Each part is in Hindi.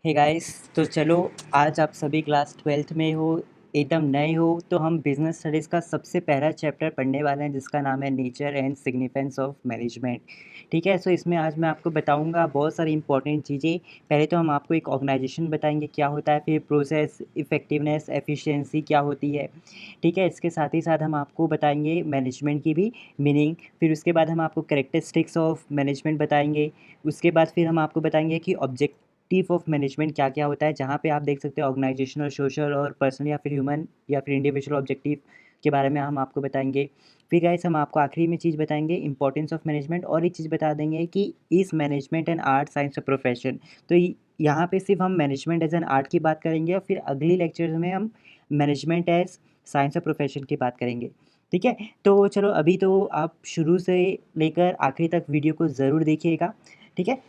हे गाइस, तो चलो आज आप सभी क्लास 12th में हो, एकदम नए हो, तो हम बिजनेस स्टडीज़ का सबसे पहला चैप्टर पढ़ने वाले हैं जिसका नाम है nature and significance of management. ठीक है, सो इसमें आज मैं आपको बताऊंगा बहुत सारी इंपॉर्टेंट चीज़ें। पहले तो हम आपको एक ऑर्गेनाइजेशन बताएंगे क्या होता है, फिर प्रोसेस, इफेक्टिवनेस, एफिशिएंसी क्या होती है। ठीक है, इसके साथ ही साथ हम आपको बताएंगे मैनेजमेंट की भी मीनिंग, फिर उसके बाद हम आपको कैरेक्टरिस्टिक्स ऑफ मैनेजमेंट बताएंगे। उसके बाद फिर हम आपको बताएंगे कि ऑब्जेक्टिव ऑफ मैनेजमेंट क्या क्या होता है, जहाँ पे आप देख सकते हो ऑर्गेनाइजेशनल, सोशल और पर्सनल या फिर ह्यूमन या फिर इंडिविजुअल ऑब्जेक्टिव के बारे में हम आपको बताएंगे। फिर गाइस हम आपको आखिरी में चीज़ बताएंगे इंपॉर्टेंस ऑफ मैनेजमेंट, और एक चीज़ बता देंगे कि इस management and art science of profession. तो यहाँ पे सिर्फ हम मैनेजमेंट एज एन आर्ट की बात करेंगे और फिर अगली लेक्चर में हम management as science of profession की बात करेंगे। ठीक है, तो चलो अभी तो आप शुरू से लेकर आखिरी तक वीडियो को ज़रूर देखिएगा। ठीक है,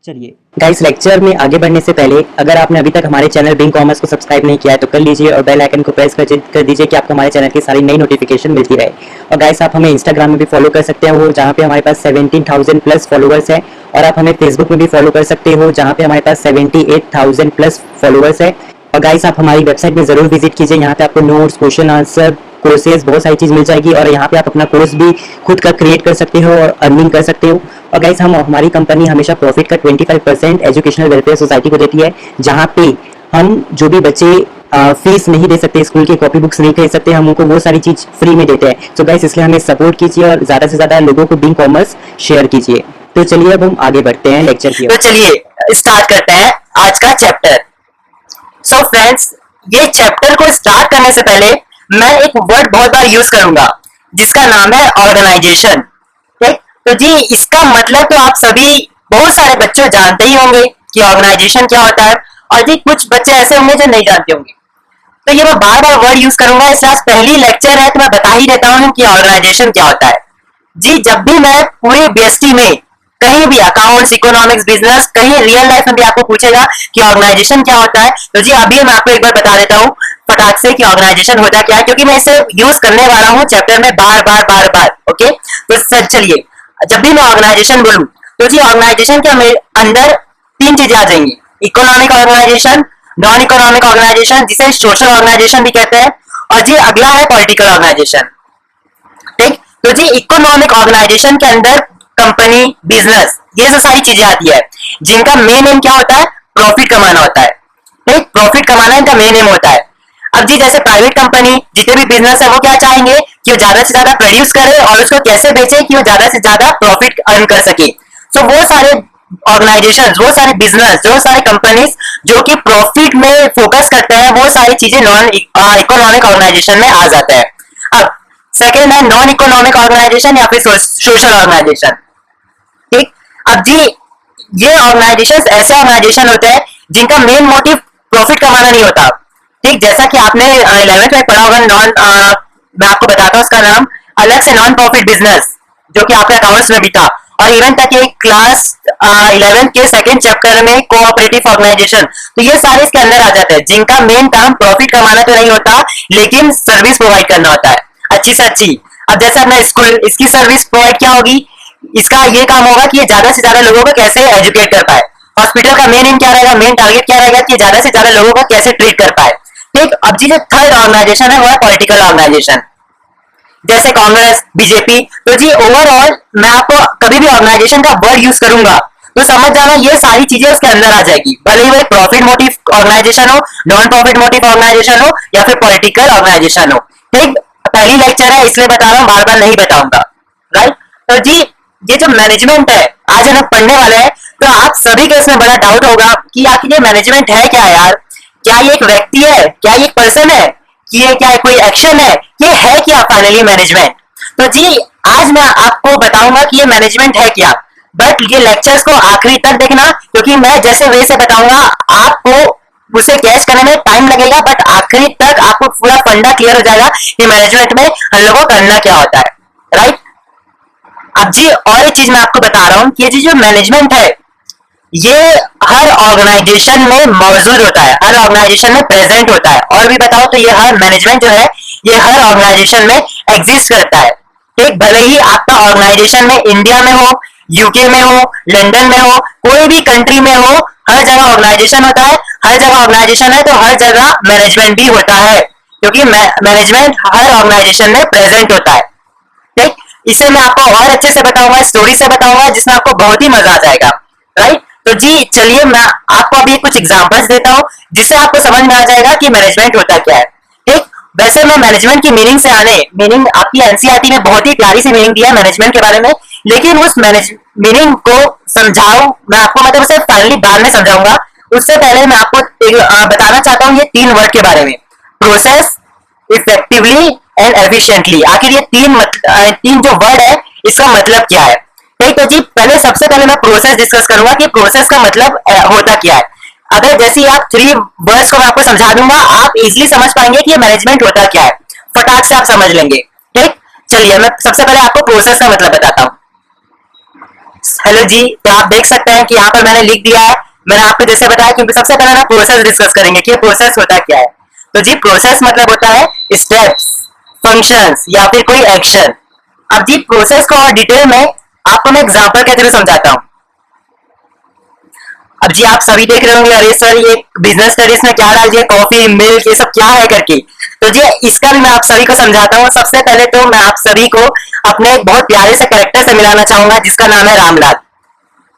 चलिए गाइस, लेक्चर में आगे बढ़ने से पहले अगर आपने अभी तक हमारे चैनल बिंग कॉमर्स को सब्सक्राइब नहीं किया है तो कर लीजिए और बेल आइकन को प्रेस कर दीजिए कि आपको हमारे चैनल की सारी नई नोटिफिकेशन मिलती रहे। और गाइस आप हमें इंस्टाग्राम में भी फॉलो कर सकते हो जहाँ पे हमारे पास 17,000 प्लस फॉलोअर्स है, और आप हमें फेसबुक में भी फॉलो कर सकते हो जहाँ पे हमारे पास 78,000 प्लस फॉलोअर्स है। और गाइस आप हमारी वेबसाइट में ज़रूर विजिट कीजिए, यहाँ पे आपको नोट्स, क्वेश्चन आंसर, कोर्सेज, बहुत सारी चीज़ मिल जाएगी और यहाँ पे आप अपना कोर्स भी खुद का क्रिएट कर सकते हो और अर्निंग कर सकते हो। और गाइस हमारी कंपनी हमेशा प्रॉफिट का 25% एजुकेशनल वेलफेयर सोसाइटी को देती है, जहाँ पे हम जो भी बच्चे फीस नहीं दे सकते, स्कूल की कॉपी बुक्स नहीं खरीद सकते, हम उनको वो सारी चीज़ फ्री में देते हैं। तो गाइस इसलिए हमें सपोर्ट कीजिए और ज़्यादा से ज़्यादा लोगों को बिंग कॉमर्स शेयर कीजिए। तो चलिए अब हम आगे बढ़ते हैं लेक्चर की। तो चलिए स्टार्ट करते हैं आज का चैप्टर। सो फ्रेंड्स, ये चैप्टर को स्टार्ट करने से पहले मैं एक वर्ड बहुत बार यूज करूंगा जिसका नाम है ऑर्गेनाइजेशन। ठीक, तो जी इसका मतलब तो आप सभी बहुत सारे बच्चे जानते ही होंगे कि ऑर्गेनाइजेशन क्या होता है, और जी कुछ बच्चे ऐसे होंगे जो नहीं जानते होंगे। तो ये मैं बार बार वर्ड यूज करूंगा, इससे आज पहली लेक्चर है तो मैं बता ही देता हूँ कि ऑर्गेनाइजेशन क्या होता है। जी जब भी मैं पूरे बीएसटी में कहीं भी अकाउंट्स, इकोनॉमिक्स, बिजनेस, कहीं रियल लाइफ में भी आपको पूछेगा कि ऑर्गेनाइजेशन क्या होता है, तो जी अभी मैं आपको एक बार बता देता हूँ फटाक से कि ऑर्गेनाइजेशन होता क्या है, क्योंकि मैं इसे यूज करने वाला हूँ चैप्टर में बार बार बार बार। ओके, तो सर चलिए, जब भी मैं ऑर्गेनाइजेशन बोलूँ तो जी ऑर्गेनाइजेशन के अंदर तीन चीजें आ जाएंगी: economic organisation, non economic organisation जिसे सोशल ऑर्गेनाइजेशन भी कहते हैं, और जी अगला है पॉलिटिकल ऑर्गेनाइजेशन। ठीक, तो जी इकोनॉमिक ऑर्गेनाइजेशन के अंदर कंपनी, बिजनेस, ये जो सारी चीजें आती है जिनका मेन एम क्या होता है, प्रॉफिट कमाना होता है। ठीक, प्रॉफिट कमाना इनका मेन एम होता है। अब जी जैसे प्राइवेट कंपनी, जितने भी बिजनेस है वो क्या चाहेंगे कि वो ज्यादा से ज्यादा प्रोड्यूस करे और उसको कैसे बेचे कि वो ज्यादा से ज्यादा प्रॉफिट अर्न कर सके। तो वो सारे ऑर्गेनाइजेशन, वो सारे बिजनेस, जो सारे कंपनीज जो कि प्रॉफिट में फोकस करते हैं, वो सारी चीजें नॉन इकोनॉमिक ऑर्गेनाइजेशन में आ जाता है। अब सेकेंड है नॉन इकोनॉमिक ऑर्गेनाइजेशन या फिर सोशल ऑर्गेनाइजेशन। ठीक, अब जी ये ऑर्गेनाइजेशन ऐसे ऑर्गेनाइजेशन होते हैं जिनका मेन मोटिव प्रॉफिट कमाना नहीं होता। ठीक, जैसा कि आपने 11th में पढ़ा होगा, मैं आपको बताता हूँ उसका नाम अलग से, नॉन प्रॉफिट बिजनेस, जो कि आपके अकाउंट्स में भी था, और इवन तक ये क्लास 11th के सेकंड चैप्टर में कोऑपरेटिव ऑर्गेनाइजेशन। तो ये सारे इसके अंदर आ जाते हैं जिनका मेन काम प्रॉफिट कमाना तो नहीं होता लेकिन सर्विस प्रोवाइड करना होता है, अच्छी से अच्छी। अब जैसे अपना स्कूल, इसकी सर्विस प्रोवाइड क्या होगी, इसका ये काम होगा कि ये ज्यादा से ज्यादा लोगों को कैसे एजुकेट कर पाए। हॉस्पिटल का मेन एम क्या रहेगा, मेन टारगेट क्या रहेगा कि ज्यादा से ज्यादा लोगों को कैसे ट्रीट कर पाए। ठीक, अब जी जो थर्ड ऑर्गेनाइजेशन है वो है पॉलिटिकल ऑर्गेनाइजेशन, जैसे कांग्रेस, बीजेपी। तो जी ओवरऑल मैं आपको कभी भी ऑर्गेनाइजेशन का वर्ड यूज करूंगा तो समझ जाना ये सारी चीजें उसके अंदर आ जाएगी, भले ही वो प्रॉफिट मोटिव ऑर्गेनाइजेशन हो, नॉन प्रॉफिट मोटिव ऑर्गेनाइजेशन हो या फिर पॉलिटिकल ऑर्गेनाइजेशन हो। ठीक, पहली लेक्चर है इसलिए बता रहा हूँ, बार बार नहीं बताऊंगा। राइट, तो जी ये जो मैनेजमेंट है आज हम पढ़ने वाले हैं, तो आप सभी को इसमें बड़ा डाउट होगा कि आखिर ये मैनेजमेंट है क्या यार, क्या ये एक व्यक्ति है, क्या ये एक पर्सन है, कि ये क्या कोई एक्शन ये है क्या फाइनली मैनेजमेंट। तो जी आज मैं आपको बताऊंगा कि ये मैनेजमेंट है क्या, बट ये लेक्चर्स को आखिरी तक देखना, क्योंकि मैं जैसे वे से बताऊंगा आपको उसे कैच करने में टाइम लगेगा, बट आखिरी तक आपको पूरा फंडा क्लियर हो जाएगा कि मैनेजमेंट में हम लोगों को करना क्या होता है। राइट, अब जी और एक चीज मैं आपको बता रहा हूँ कि ये जो मैनेजमेंट है ये हर ऑर्गेनाइजेशन में मौजूद होता है, हर ऑर्गेनाइजेशन में प्रेजेंट होता है। और भी बताओ तो ये हर मैनेजमेंट जो है ये हर ऑर्गेनाइजेशन में एग्जिस्ट करता है। ठीक, भले ही आपका ऑर्गेनाइजेशन में इंडिया में हो, यूके में हो, लंदन में हो, कोई भी कंट्री में हो, हर जगह ऑर्गेनाइजेशन होता है हर जगह ऑर्गेनाइजेशन है तो हर जगह मैनेजमेंट भी होता है, क्योंकि मैनेजमेंट हर ऑर्गेनाइजेशन में प्रेजेंट होता है। ठीक, इसे मैं आपको और अच्छे से बताऊंगा, स्टोरी से बताऊंगा, जिसमें आपको बहुत ही मजा आ जाएगा। राइट, तो जी चलिए मैं आपको अभी कुछ एग्जांपल्स देता हूँ जिससे आपको समझ में आ जाएगा कि मैनेजमेंट होता क्या है। ठीक, वैसे मैं मैनेजमेंट की मीनिंग से आने, मीनिंग आपकी एनसीईआरटी में बहुत ही प्यारी सी मीनिंग दिया है मैनेजमेंट के बारे में, लेकिन उस मीनिंग को समझाऊं मैं आपको, मतलब उसे फाइनली बाद में समझाऊंगा। उससे पहले मैं आपको बताना चाहता हूँ ये 3 वर्ड के बारे में, प्रोसेस, इफेक्टिवली एंड एफिशिएंटली। आखिर ये तीन जो वर्ड है इसका मतलब क्या है। ठीक, तो जी पहले सबसे पहले मैं प्रोसेस डिस्कस करूंगा कि प्रोसेस का मतलब होता क्या है। अगर जैसे ही आप 3 वर्ड्स को मैं आपको समझा दूंगा, आप इजिली समझ पाएंगे कि ये मैनेजमेंट होता क्या है, फटाक से आप समझ लेंगे। ठीक, चलिए मैं सबसे पहले आपको प्रोसेस का मतलब बताता हूँ। हेलो जी, तो आप देख सकते हैं कि यहाँ पर मैंने लिख दिया है, मैंने आपको जैसे बताया कि सबसे पहले ना प्रोसेस डिस्कस करेंगे कि प्रोसेस होता क्या है। तो जी प्रोसेस मतलब होता है स्टेप्स, फंक्शंस या फिर कोई एक्शन। अब जी प्रोसेस को और डिटेल में आपको मैं एग्जांपल के थ्रू समझाता हूँ। अब जी आप सभी देख रहे होंगे, अरे सर ये बिजनेस स्टडीज में क्या डाल दिया, कॉफी मिल्क ये सब क्या है करके। तो जी इसका भी मैं आप सभी को समझाता हूँ। सबसे पहले तो मैं आप सभी को अपने एक बहुत प्यारे से कैरेक्टर से मिलाना चाहूंगा जिसका नाम है रामलाल।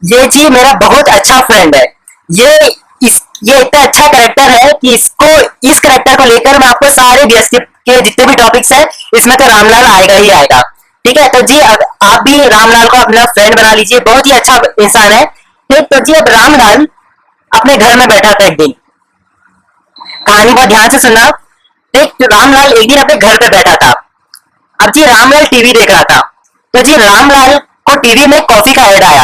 ये जी मेरा बहुत अच्छा फ्रेंड है। ये इतना अच्छा कैरेक्टर है कि इस कैरेक्टर को लेकर मैं आपको सारे बीएसटी के जितने भी टॉपिक्स है इसमें तो रामलाल आएगा ही आएगा। ठीक है, तो जी अब आप भी रामलाल को अपना फ्रेंड बना लीजिए, बहुत ही अच्छा इंसान है। ठीक, तो जी अब रामलाल अपने घर में बैठा था एक दिन, कहानी बहुत ध्यान से सुनना। ठीक, तो रामलाल एक दिन अपने घर पे बैठा था। अब जी रामलाल टीवी देख रहा था, तो जी रामलाल को टीवी में कॉफी का ऐड आया।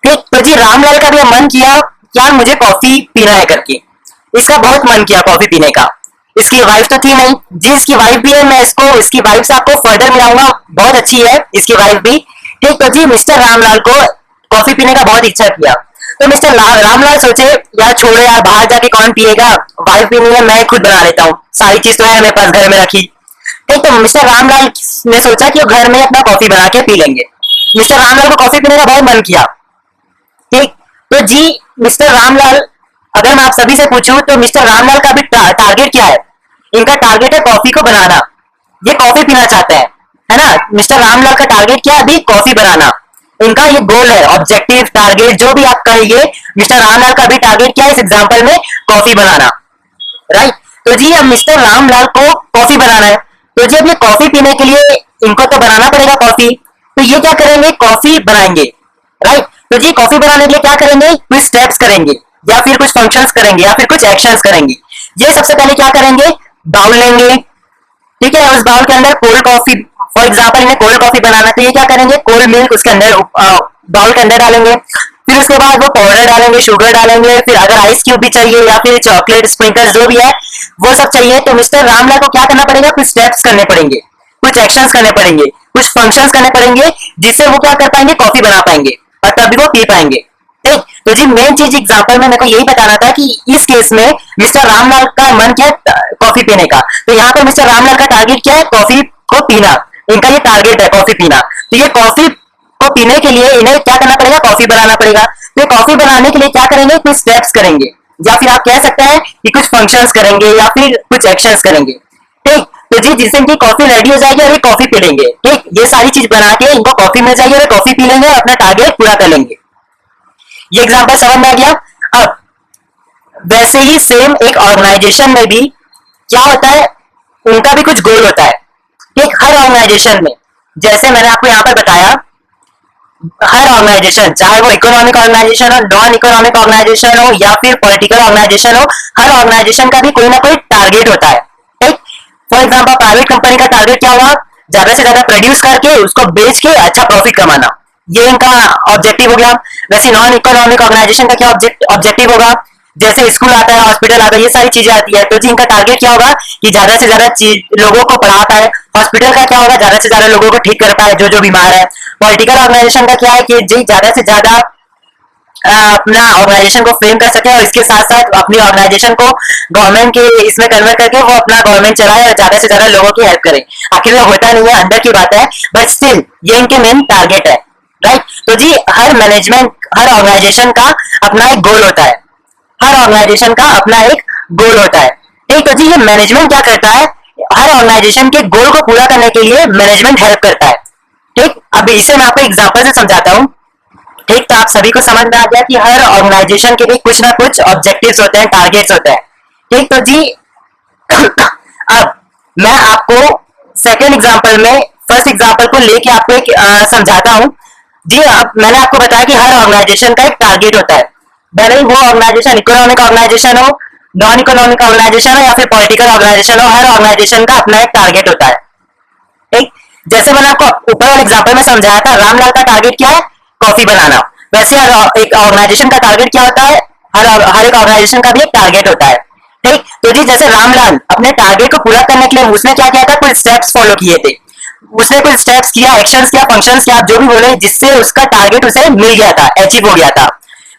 ठीक, तो जी रामलाल का भी मन किया यार मुझे कॉफी पीना है करके, इसका बहुत मन किया कॉफी पीने का। इसकी वाइफ तो थी नहीं, जी इसकी वाइफ भी है, मैं इसकी वाइफ से आपको फर्दर मिलाऊंगा, बहुत अच्छी है इसकी वाइफ भी। ठीक, तो जी मिस्टर रामलाल को कॉफी पीने का बहुत इच्छा किया। तो मिस्टर रामलाल सोचे यार छोड़ो यार, बाहर जाके कौन पिएगा, वाइफ भी नहीं है, मैं खुद बना लेता हूँ, सारी चीज तो है मेरे पास घर में रखी। ठीक, तो मिस्टर रामलाल ने सोचा कि वो घर में अपना कॉफी बना के पी लेंगे। मिस्टर रामलाल को कॉफी पीने का बहुत मन किया। ठीक, तो जी मिस्टर रामलाल, अगर मैं आप सभी से पूछूं तो मिस्टर रामलाल का भी टारगेट क्या है। इनका टारगेट है कॉफी को बनाना, ये कॉफी पीना चाहते हैं, है ना। मिस्टर रामलाल का टारगेट क्या है, अभी कॉफी बनाना, इनका ये गोल है, ऑब्जेक्टिव टारगेट जो भी आप कहिए। मिस्टर रामलाल का भी टारगेट क्या है इस एग्जाम्पल में, कॉफी बनाना। राइट, तो जी अब मिस्टर रामलाल को कॉफी बनाना है, तो जी अब ये कॉफी पीने के लिए इनको तो बनाना पड़ेगा कॉफी, तो ये क्या करेंगे, कॉफी बनाएंगे। राइट, तो जी कॉफी बनाने के लिए क्या करेंगे, कुछ स्टेप्स करेंगे या फिर कुछ फंक्शंस करेंगे या फिर कुछ एक्शंस करेंगे। ये सबसे पहले क्या करेंगे, बाउल लेंगे। ठीक है, उस बाउल के अंदर कोल्ड कॉफी, फॉर एग्जाम्पल इन्हें कोल्ड कॉफी बनाना, तो ये क्या करेंगे, कोल्ड मिल्क उसके अंदर बाउल के अंदर डालेंगे। फिर उसके बाद वो पाउडर डालेंगे, शुगर डालेंगे, फिर अगर आइस क्यूब भी चाहिए या फिर चॉकलेट स्प्रिंकल्स जो भी है वो सब चाहिए, तो मिस्टर रामलाल को क्या करना पड़ेगा, कुछ स्टेप्स करने पड़ेंगे, कुछ एक्शंस करने पड़ेंगे, कुछ फंक्शंस करने पड़ेंगे, जिससे वो क्या कर पाएंगे, कॉफी बना पाएंगे और तभी वो पी पाएंगे। ठीक, तो जी मेन चीज एग्जाम्पल में मेरे को यही बताना था कि इस केस में मिस्टर रामलाल का मन क्या है, कॉफी पीने का, तो यहाँ पर मिस्टर रामलाल का टारगेट क्या है, कॉफी को पीना। इनका ये टारगेट है कॉफी पीना, तो ये कॉफी को पीने के लिए इन्हें क्या करना पड़ेगा, कॉफी बनाना पड़ेगा। तो ये कॉफी बनाने के लिए क्या करेंगे, कुछ स्टेप्स करेंगे या फिर आप कह सकते हैं कि कुछ फंक्शंस करेंगे या फिर कुछ एक्शंस करेंगे। ठीक, तो जी जिससे इनकी कॉफी रेडी हो जाएगी और ये कॉफी पी लेंगे। ठीक, ये सारी चीज बना के इनको कॉफी मिल जाएगी और कॉफी पी लेंगे और अपना टारगेट पूरा कर लेंगे। ये एग्जांपल समझ में आ गया। अब वैसे ही सेम एक ऑर्गेनाइजेशन में भी क्या होता है, उनका भी कुछ गोल होता है। ठीक, हर ऑर्गेनाइजेशन में, जैसे मैंने आपको यहाँ पर बताया, हर ऑर्गेनाइजेशन चाहे वो इकोनॉमिक ऑर्गेनाइजेशन हो, नॉन इकोनॉमिक ऑर्गेनाइजेशन हो या फिर पॉलिटिकल ऑर्गेनाइजेशन हो, हर ऑर्गेनाइजेशन का भी कोई ना कोई टारगेट होता है। ठीक, फॉर एग्जाम्पल प्राइवेट कंपनी का टारगेट क्या होगा, ज्यादा से ज्यादा प्रोड्यूस करके उसको बेच के अच्छा प्रॉफिट कमाना, ये इनका ऑब्जेक्टिव हो गया। वैसे नॉन इकोनॉमिक ऑर्गेनाइजेशन का क्या ऑब्जेक्टिव होगा, जैसे स्कूल आता है, हॉस्पिटल आता है, ये सारी चीजें आती है, तो जी इनका टारगेट क्या होगा कि ज्यादा से ज्यादा लोगों को पढ़ा पाए। हॉस्पिटल का क्या होगा, ज्यादा से ज्यादा लोगों को ठीक कर पाए जो जो बीमार है। पॉलिटिकल ऑर्गेनाइजेशन का क्या है कि जी ज्यादा से ज्यादा अपना ऑर्गेनाइजेशन को फ्रेम कर सके और इसके साथ साथ अपनी ऑर्गेनाइजेशन को गवर्नमेंट के इसमें कन्वर्ट करके वो अपना गवर्नमेंट चलाए और ज्यादा से ज्यादा लोगों की हेल्प करे। आखिर वो होता नहीं है, अंदर की बात है, बट स्टिल ये इनके मेन टारगेट है। राइट, तो जी हर मैनेजमेंट, हर ऑर्गेनाइजेशन का अपना एक गोल होता है, हर ऑर्गेनाइजेशन का अपना एक गोल होता है। ठीक, तो जी ये मैनेजमेंट क्या करता है, हर ऑर्गेनाइजेशन के गोल को पूरा करने के लिए मैनेजमेंट हेल्प करता है। ठीक, अब इसे मैं आपको एग्जांपल से समझाता हूँ। ठीक, तो आप सभी को समझ में आ गया कि हर ऑर्गेनाइजेशन के भी कुछ ना कुछ ऑब्जेक्टिव्स होते हैं, टारगेट्स होते हैं। ठीक, तो जी अब मैं आपको सेकेंड एग्जांपल में फर्स्ट एग्जांपल को लेके आपको एक समझाता हूँ। जी अब मैंने आपको बताया कि हर ऑर्गेनाइजेशन का एक टारगेट होता है, भले ही वो ऑर्गेनाइजेशन इकोनॉमिक ऑर्गेनाइजेशन हो, नॉन इकोनॉमिक ऑर्गेनाइजेशन हो या फिर पॉलिटिकल ऑर्गेनाइजेशन हो, हर ऑर्गेनाइजेशन का अपना एक टारगेट होता है। ठीक, जैसे मैंने आपको ऊपर वाले एग्जांपल में समझाया था, रामलाल का टारगेट क्या है, कॉफी बनाना। वैसे हर एक ऑर्गेनाइजेशन का टारगेट क्या होता है, हर एक ऑर्गेनाइजेशन का भी एक टारगेट होता है। ठीक, तो जी जैसे रामलाल अपने टारगेट को पूरा करने के लिए उसने क्या किया था, कुछ स्टेप्स फॉलो किए थे, उसने कुछ स्टेप्स किया, एक्शंस किया, फंक्शंस किया, आप जो भी बोले, जिससे उसका टारगेट उसे मिल गया था, अचीव हो गया था।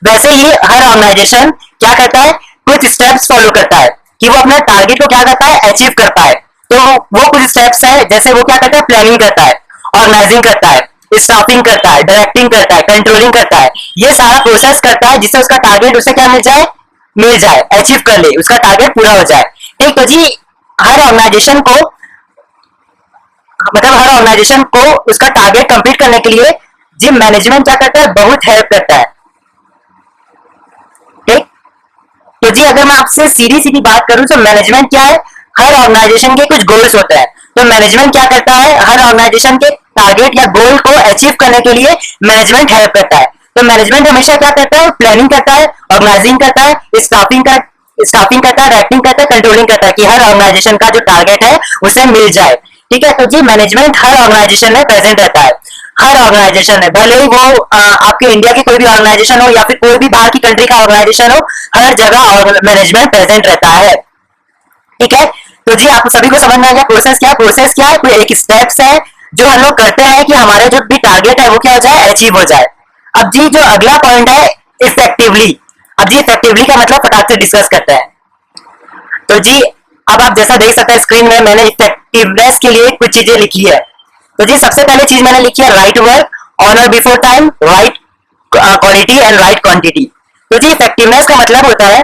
वैसे ही हर ऑर्गेनाइजेशन क्या करता है, कुछ स्टेप्स फॉलो करता है कि वो अपने टारगेट को क्या करता है, अचीव कर पाए। तो वो कुछ स्टेप्स है, जैसे वो क्या करता है, प्लानिंग करता है, ऑर्गेनाइजिंग करता है, स्टाफिंग करता है, डायरेक्टिंग करता है, कंट्रोलिंग करता है, ये सारा प्रोसेस करता है जिससे उसका टारगेट उसे क्या मिल जाए, अचीव कर ले, उसका टारगेट पूरा हो जाए। ठीक, तो जी हर ऑर्गेनाइजेशन को हर ऑर्गेनाइजेशन को उसका टारगेट कंप्लीट करने के लिए जी मैनेजमेंट क्या करता है, बहुत हेल्प करता है। ठीक, तो जी अगर मैं आपसे सीधी सीधी बात करूं तो मैनेजमेंट क्या है, हर ऑर्गेनाइजेशन के कुछ गोल्स होते हैं, तो मैनेजमेंट क्या करता है, हर ऑर्गेनाइजेशन के टारगेट या गोल को अचीव करने के लिए मैनेजमेंट हेल्प करता है। तो मैनेजमेंट हमेशा क्या करता है, प्लानिंग करता है, ऑर्गेनाइजिंग करता है, स्टाफिंग करता है, डायरेक्टिंग करता है, कंट्रोलिंग करता है कि हर ऑर्गेनाइजेशन का जो टारगेट है उसे मिल जाए। ठीक है, तो जी मैनेजमेंट हर ऑर्गेनाइजेशन में प्रेजेंट रहता है। हर ऑर्गेनाइजेशन है, भले ही वो आपके इंडिया की कोई भी ऑर्गेनाइजेशन हो या फिर कोई भी बाहर की कंट्री का ऑर्गेनाइजेशन हो, हर जगह मैनेजमेंट प्रेजेंट रहता है। ठीक है, तो जी आप सभी को समझ में आ गया प्रोसेस क्या है, कोई एक स्टेप्स है जो हम लोग करते हैं कि हमारे जो भी टारगेट है वो क्या हो जाए, अचीव हो जाए। अब जी जो अगला पॉइंट है, इफेक्टिवली। अब जी इफेक्टिवली का मतलब फटाक से डिस्कस करते हैं। तो जी अब आप जैसा देख सकते हैं स्क्रीन में, मैंने इफेक्टिवनेस के लिए कुछ चीजें लिखी है। तो जी सबसे पहले चीज मैंने लिखी है, राइट वर्क ऑन और before time, right quality and right quantity. तो जी इफेक्टिवनेस का मतलब होता है,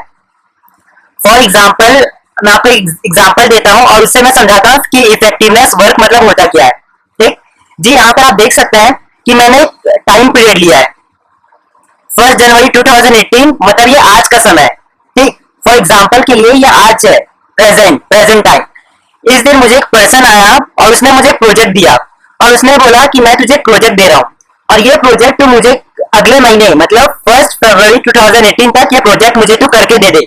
फॉर एग्जाम्पल मैं आपको एग्जाम्पल देता हूँ और उससे मैं समझाता हूँ कि इफेक्टिवनेस वर्क मतलब होता क्या है। ठीक, जी यहाँ पर आप देख सकते हैं कि मैंने टाइम पीरियड लिया है 1 जनवरी 2018, मतलब ये आज का समय है। ठीक, फॉर एग्जाम्पल के लिए ये आज है, प्रेजेंट टाइम। इस दिन मुझे एक पर्सन आया और उसने मुझे प्रोजेक्ट दिया और उसने बोला कि मैं तुझे प्रोजेक्ट दे रहा हूँ और ये प्रोजेक्ट तू मुझे अगले महीने मतलब 1 फरवरी 2018 तक ये प्रोजेक्ट मुझे तू करके दे दे।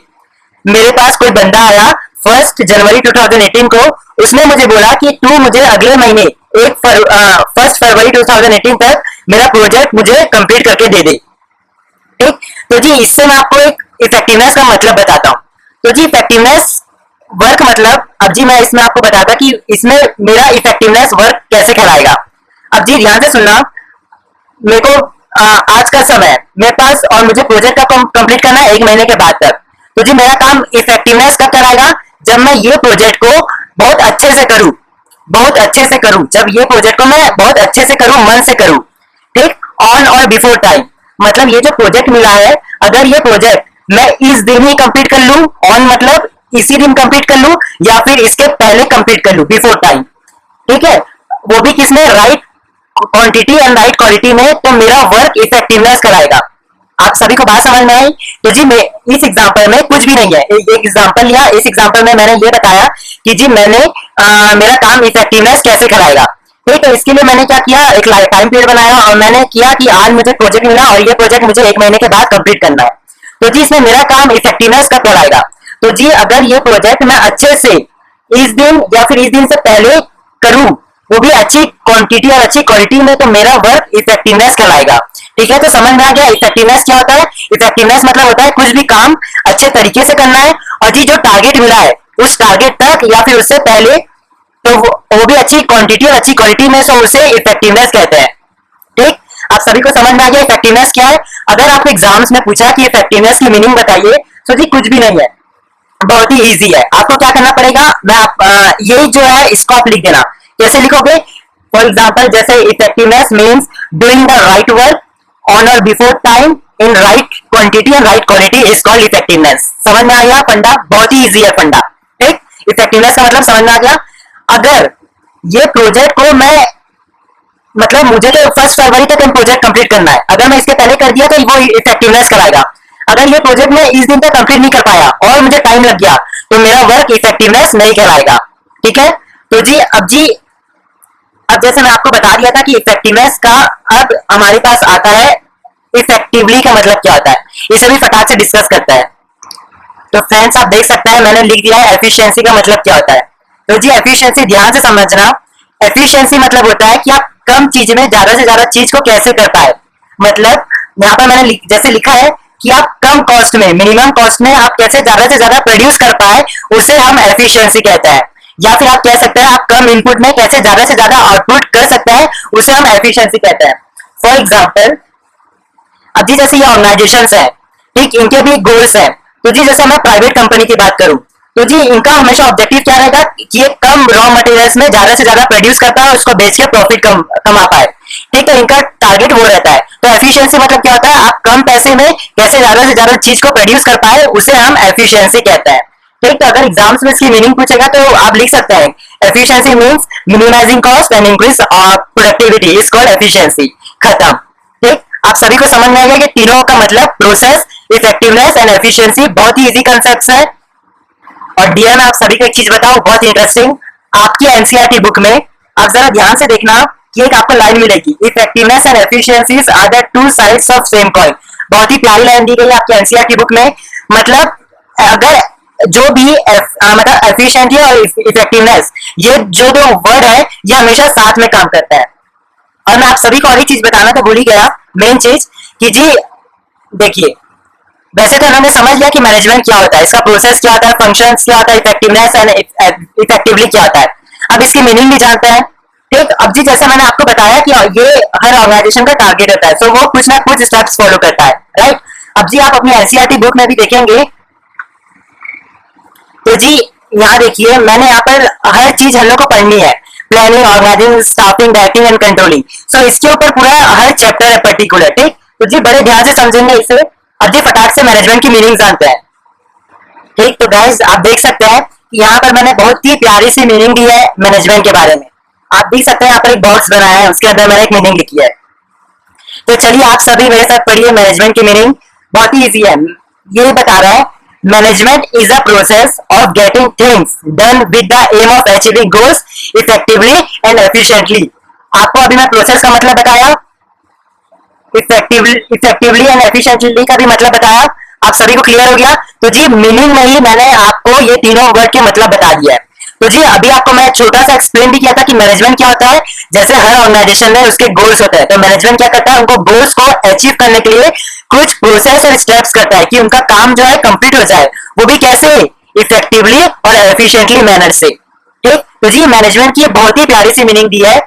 मेरे पास कोई बंदा आया 1 जनवरी 2018 को, उसने मुझे बोला कि तू मुझे अगले महीने 1 फरवरी 2018 तक मेरा प्रोजेक्ट मुझे कंप्लीट करके दे दे। ठीक, तो जी इससे मैं आपको एक इफेक्टिवनेस का मतलब बताता हूँ। तो जी इफेक्टिवनेस वर्क मतलब, अब जी मैं इसमें आपको बताता कि इसमें मेरा इफेक्टिवनेस वर्क कैसे कहलाएगा। अब जी ध्यान से सुनना, मेरे को आज का समय है मेरे पास और मुझे प्रोजेक्ट का कंप्लीट करना है 1 महीने के बाद तक। तो जी मेरा काम इफेक्टिवनेस कब कराएगा, जब मैं ये प्रोजेक्ट को बहुत अच्छे से करूं, जब ये प्रोजेक्ट को मैं बहुत अच्छे से करूं, मन से करूं। ठीक, ऑन और बिफोर टाइम, मतलब ये जो प्रोजेक्ट मिला है, अगर ये प्रोजेक्ट मैं इस दिन ही कंप्लीट कर लूं, ऑन मतलब इसी दिन कंप्लीट कर लूं या फिर इसके पहले कंप्लीट कर लूं, बिफोर टाइम। ठीक है, वो भी किसमें, right quantity and right quality में, तो मेरा वर्क इफेक्टिवनेस कराएगा। आप सभी को बात समझ में आई। तो जी मैं इस एग्जांपल में कुछ भी नहीं है, एक एग्जांपल लिया, इस एग्जांपल में मैंने ये बताया कि जी मैंने मेरा काम इफेक्टिवनेस कैसे कराएगा। ठीक, तो इसके लिए मैंने क्या किया, एक टाइम पीरियड बनाया और मैंने किया कि आज मुझे प्रोजेक्ट मिला और ये प्रोजेक्ट मुझे 1 महीने के बाद कंप्लीट करना है। तो जी इसमें मेरा काम इफेक्टिवनेस कब कराएगा, तो जी अगर ये प्रोजेक्ट मैं अच्छे से इस दिन या फिर इस दिन से पहले करूं, वो भी अच्छी क्वांटिटी और अच्छी क्वालिटी में, तो मेरा वर्क इफेक्टिवनेस कहलाएगा। ठीक है, तो समझ में आ गया इफेक्टिवनेस क्या होता है। इफेक्टिवनेस मतलब होता है कुछ भी काम अच्छे तरीके से करना है और जी जो टारगेट मिला है उस टारगेट तक या फिर उससे पहले, तो वो भी अच्छी क्वांटिटी और अच्छी क्वालिटी में, सो उसे इफेक्टिवनेस कहते हैं। ठीक, आप सभी को समझ में आ गया इफेक्टिवनेस क्या है। अगर आपको एग्जाम्स में पूछा कि इफेक्टिवनेस की मीनिंग बताइए, तो जी कुछ भी नहीं है, बहुत ही इजी है। आपको क्या करना पड़ेगा, ये जो है इसको आप लिख देना। कैसे लिखोगे, फॉर एग्जाम्पल जैसे effectiveness means doing the right work on और before time in right quantity and right quality is called effectiveness. समझ में आ गया फंडा? बहुत ही इजी है फंडा। ठीक, इफेक्टिवनेस का मतलब समझ में आ गया। अगर ये प्रोजेक्ट को मैं मतलब मुझे तो 1 फरवरी तक प्रोजेक्ट कंप्लीट करना है, अगर मैं इसके पहले कर दिया तो वो इफेक्टिवनेस कराएगा। अगर ये प्रोजेक्ट मैं इस दिन तक कंप्लीट नहीं कर पाया और मुझे टाइम लग गया तो मेरा वर्क इफेक्टिवनेस नहीं कहलाएगा। ठीक है, तो अब जैसे मैं आपको बता दिया था कि इफेक्टिवनेस का अब हमारे पास आता है इफेक्टिवली का मतलब क्या होता है, इसे भी फटाक से डिस्कस करता है। तो फ्रेंड्स आप देख सकते हैं मैंने लिख दिया है एफिशिएंसी का मतलब क्या होता है। तो जी एफिशिएंसी ध्यान से समझना। एफिशिएंसी मतलब होता है कि आप कम चीज में ज्यादा से ज्यादा चीज को कैसे कर पाए। मतलब यहाँ पर मैंने जैसे लिखा है कि आप कम कॉस्ट में, मिनिमम कॉस्ट में आप कैसे ज्यादा से ज्यादा प्रोड्यूस कर पाए, उसे हम एफिशिएंसी कहते हैं। या फिर आप कह सकते हैं आप कम इनपुट में कैसे ज्यादा से ज्यादा आउटपुट कर सकते हैं, उसे हम एफिशिएंसी कहते हैं। फॉर एग्जाम्पल अब जी जैसे ये ऑर्गेनाइजेशंस है, ठीक, इनके भी गोल्स है। तो जी जैसे मैं प्राइवेट कंपनी की बात करूं तो जी इनका हमेशा ऑब्जेक्टिव क्या रहेगा कि ये कम रॉ मटेरियल्स में ज्यादा से ज्यादा प्रोड्यूस कर पाए और उसको बेच के प्रॉफिट कमा पाए। ठीक, तो इनका टारगेट वो रहता है। तो एफिशिएंसी मतलब क्या होता है, आप कम पैसे में कैसे ज्यादा से ज्यादा चीज को प्रोड्यूस कर पाए, उसे हम एफिशिएंसी कहते हैं। ठीक, तो अगर एग्जाम्स में इसकी मीनिंग पूछेगा तो आप लिख सकते हैं efficiency means minimising cost and increase productivity is called efficiency. खत्म। ठीक, आप सभी को समझ में आ गया कि तीनों का मतलब प्रोसेस, इफेक्टिवनेस एंड एफिशिएंसी बहुत ही इजी कांसेप्ट्स है। और डियर मैं आप सभी को एक चीज बताऊं बहुत इंटरेस्टिंग, आपकी एनसीईआरटी बुक में आप जरा ध्यान से देखना कि एक आपको लाइन मिलेगी, effectiveness and efficiencies are the two sides of same coin. बहुत ही प्यारी लाइन दी गई है आपकी एनसीईआरटी बुक में। मतलब अगर जो भी मतलब एफिशिएंसी और इफेक्टिवनेस, ये जो दो वर्ड है ये हमेशा साथ में काम करता है। और मैं आप सभी को और एक चीज बताना तो भूल ही गया, मेन चीज कि जी देखिए वैसे तो हमने समझ लिया कि मैनेजमेंट क्या होता है, इसका प्रोसेस क्या होता है, फंक्शंस क्या होता है, इफेक्टिवनेस एंड इफेक्टिवली क्या होता है। अब इसकी मीनिंग भी जानते हैं। ठीक, अब जी जैसे मैंने आपको बताया कि ये हर ऑर्गेनाइजेशन का टारगेट होता है, तो वो कुछ ना कुछ स्टेप्स फॉलो करता है, राइट। अब जी आप अपनी एनसीईआरटी बुक में भी देखेंगे तो जी यहाँ देखिए मैंने यहाँ पर हर चीज हम लोग को पढ़नी है, planning, organising, staffing, directing and controlling. So इसके ऊपर पूरा हर चैप्टर है पर्टिकुलर। ठीक, तो जी बड़े ध्यान से समझेंगे इसे। अब जी फटाक से मैनेजमेंट की मीनिंग जानते हैं। ठीक, तो गाइस आप देख सकते हैं कि यहाँ पर मैंने बहुत ही प्यारी सी मीनिंग दी है मैनेजमेंट के बारे में। आप देख सकते हैं यहाँ पर एक बॉक्स बनाया है, उसके अंदर मैंने एक मीनिंग लिखी है। तो चलिए आप सभी मेरे साथ पढ़िए मैनेजमेंट की मीनिंग। बहुत ही इजी है, ये बता रहा है management is a process of getting things done with the aim of achieving goals effectively and efficiently. आपको अभी मैं प्रोसेस का मतलब बताया, इफेक्टिवली एंड एफिशिएंटली का भी मतलब बताया, आप सभी को क्लियर हो गया। तो जी मीनिंग में ही मैंने आपको ये तीनों वर्ड के मतलब बता दिया है। तो जी अभी आपको मैं छोटा सा एक्सप्लेन भी किया था कि मैनेजमेंट क्या होता है। जैसे हर ऑर्गेनाइजेशन में उसके गोल्स होते हैं, तो मैनेजमेंट क्या करता है, उनको गोल्स को अचीव करने के लिए कुछ प्रोसेस और स्टेप्स करता है कि उनका काम जो है कंप्लीट हो जाए, वो भी कैसे, इफेक्टिवली और एफिशिएंटली मैनर से। ठीक, तो जी मैनेजमेंट की बहुत ही प्यारी सी मीनिंग दी है,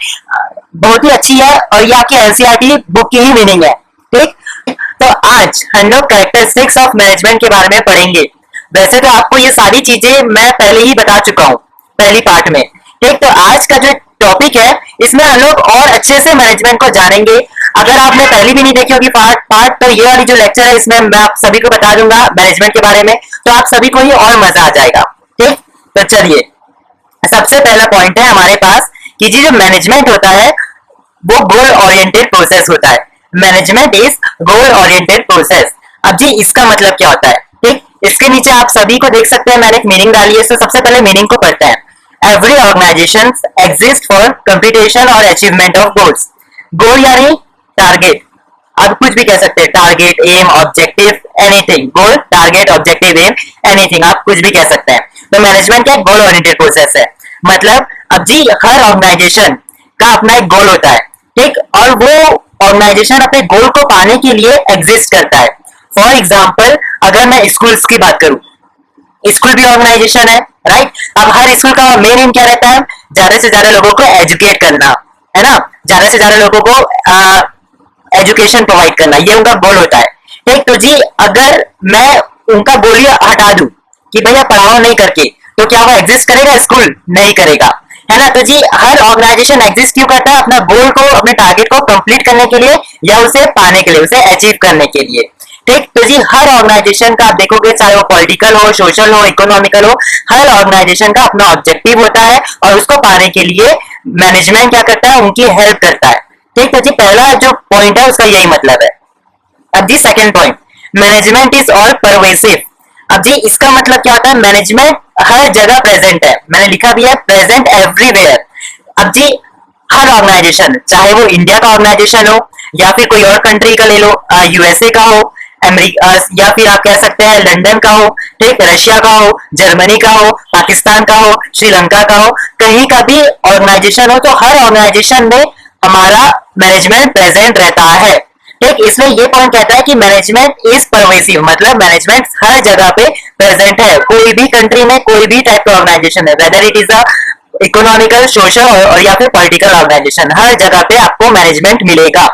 बहुत ही अच्छी है, और ये आपकी एनसीईआरटी बुक की ही मीनिंग है। ठीक, तो आज हम लोग कैरेक्टरिस्टिक्स ऑफ मैनेजमेंट के बारे में पढ़ेंगे। वैसे तो आपको ये सारी चीजें मैं पहले ही बता चुका हूँ पहली पार्ट में। ठीक, तो आज का जो टॉपिक है इसमें हम लोग और अच्छे से मैनेजमेंट को जानेंगे। अगर आपने पहले भी नहीं देखी होगी पार्ट तो ये वाली जो लेक्चर है इसमें मैं आप सभी को बता दूंगा मैनेजमेंट के बारे में, तो आप सभी को ही और मजा आ जाएगा। ठीक, तो चलिए सबसे पहला पॉइंट है हमारे पास कि जी जो मैनेजमेंट होता है वो गोल ओरिएंटेड प्रोसेस होता है। Management is goal oriented process. अब जी इसका मतलब क्या होता है, ठीक, इसके नीचे आप सभी को देख सकते हैं मैंने एक मीनिंग डाली है। तो सबसे पहले मीनिंग को पढ़ते हैं। Every organisation exist for completion और अचीवमेंट ऑफ गोल्स। गोल यानी टारगेट, आप कुछ भी कह सकते हैं, target, aim, objective, anything. Goal, target, objective, aim, anything, आप कुछ भी कह सकते हैं। तो मैनेजमेंट क्या गोल ओरिएंटेड प्रोसेस है। मतलब अब जी हर ऑर्गेनाइजेशन का अपना एक गोल होता है, ठीक, और वो ऑर्गेनाइजेशन अपने गोल को पाने के लिए एग्जिस्ट करता है। फॉर एग्जाम्पल अगर मैं स्कूल्स की बात करूं, स्कूल भी ऑर्गेनाइजेशन है, राइट। अब हर स्कूल का मेन एम क्या रहता है, ज्यादा से ज्यादा लोगों को एजुकेट करना, है ना, ज्यादा से ज्यादा लोगों को एजुकेशन प्रोवाइड करना, ये उनका गोल होता है। ठीक, तो जी अगर मैं उनका गोल ही हटा दूं कि भैया पढ़ाओ नहीं करके, तो क्या वो एग्जिस्ट करेगा, स्कूल नहीं करेगा, है ना। तो जी हर ऑर्गेनाइजेशन एग्जिस्ट क्यों करता है, अपना गोल को, अपने टारगेट को कंप्लीट करने के लिए या उसे पाने के लिए, उसे अचीव करने के लिए। ठीक, तो जी हर ऑर्गेनाइजेशन का आप देखोगे, चाहे वो पॉलिटिकल हो, सोशल हो, इकोनॉमिकल हो, हर ऑर्गेनाइजेशन का अपना ऑब्जेक्टिव होता है और उसको पाने के लिए मैनेजमेंट क्या करता है, उनकी हेल्प करता है। ठीक, तो जी पहला जो पॉइंट है उसका यही मतलब है। अब जी second point, management is all pervasive. अब जी इसका मतलब क्या होता है, मैनेजमेंट हर जगह प्रेजेंट है, मैंने लिखा भी है प्रेजेंट एवरीवेयर। अब जी हर ऑर्गेनाइजेशन, चाहे वो इंडिया का ऑर्गेनाइजेशन हो या फिर कोई और कंट्री का ले लो, यूएसए का हो, अमेरिका, या फिर आप कह सकते हैं लंदन का हो, ठीक, रशिया का हो, जर्मनी का हो, पाकिस्तान का हो, श्रीलंका का हो, कहीं का भी ऑर्गेनाइजेशन हो, तो हर ऑर्गेनाइजेशन में हमारा मैनेजमेंट प्रेजेंट रहता है। ठीक, इसलिए ये पॉइंट कहता है कि मैनेजमेंट इज परवेसिव, मतलब मैनेजमेंट हर जगह पे प्रेजेंट है, कोई भी कंट्री में कोई भी टाइप का ऑर्गेनाइजेशन है, weather it is a economical, social और या फिर पॉलिटिकल ऑर्गेनाइजेशन, हर जगह पे आपको मैनेजमेंट मिलेगा।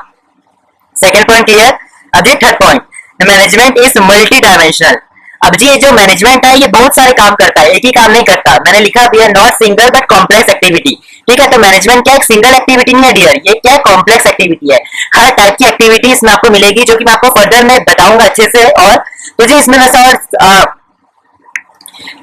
Second point clear. अब ये third point, management is multi dimensional. अब जी ये जो मैनेजमेंट है ये बहुत सारे काम करता है, एक ही काम नहीं करता, मैंने लिखा भी है not single but complex activity. ठीक है, तो मैनेजमेंट क्या एक सिंगल एक्टिविटी नहीं है डियर, ये क्या कॉम्प्लेक्स एक्टिविटी है, हर टाइप की एक्टिविटी इसमें आपको मिलेगी, जो कि मैं आपको फर्दर में बताऊंगा अच्छे से। और तो जी इसमें वैसा और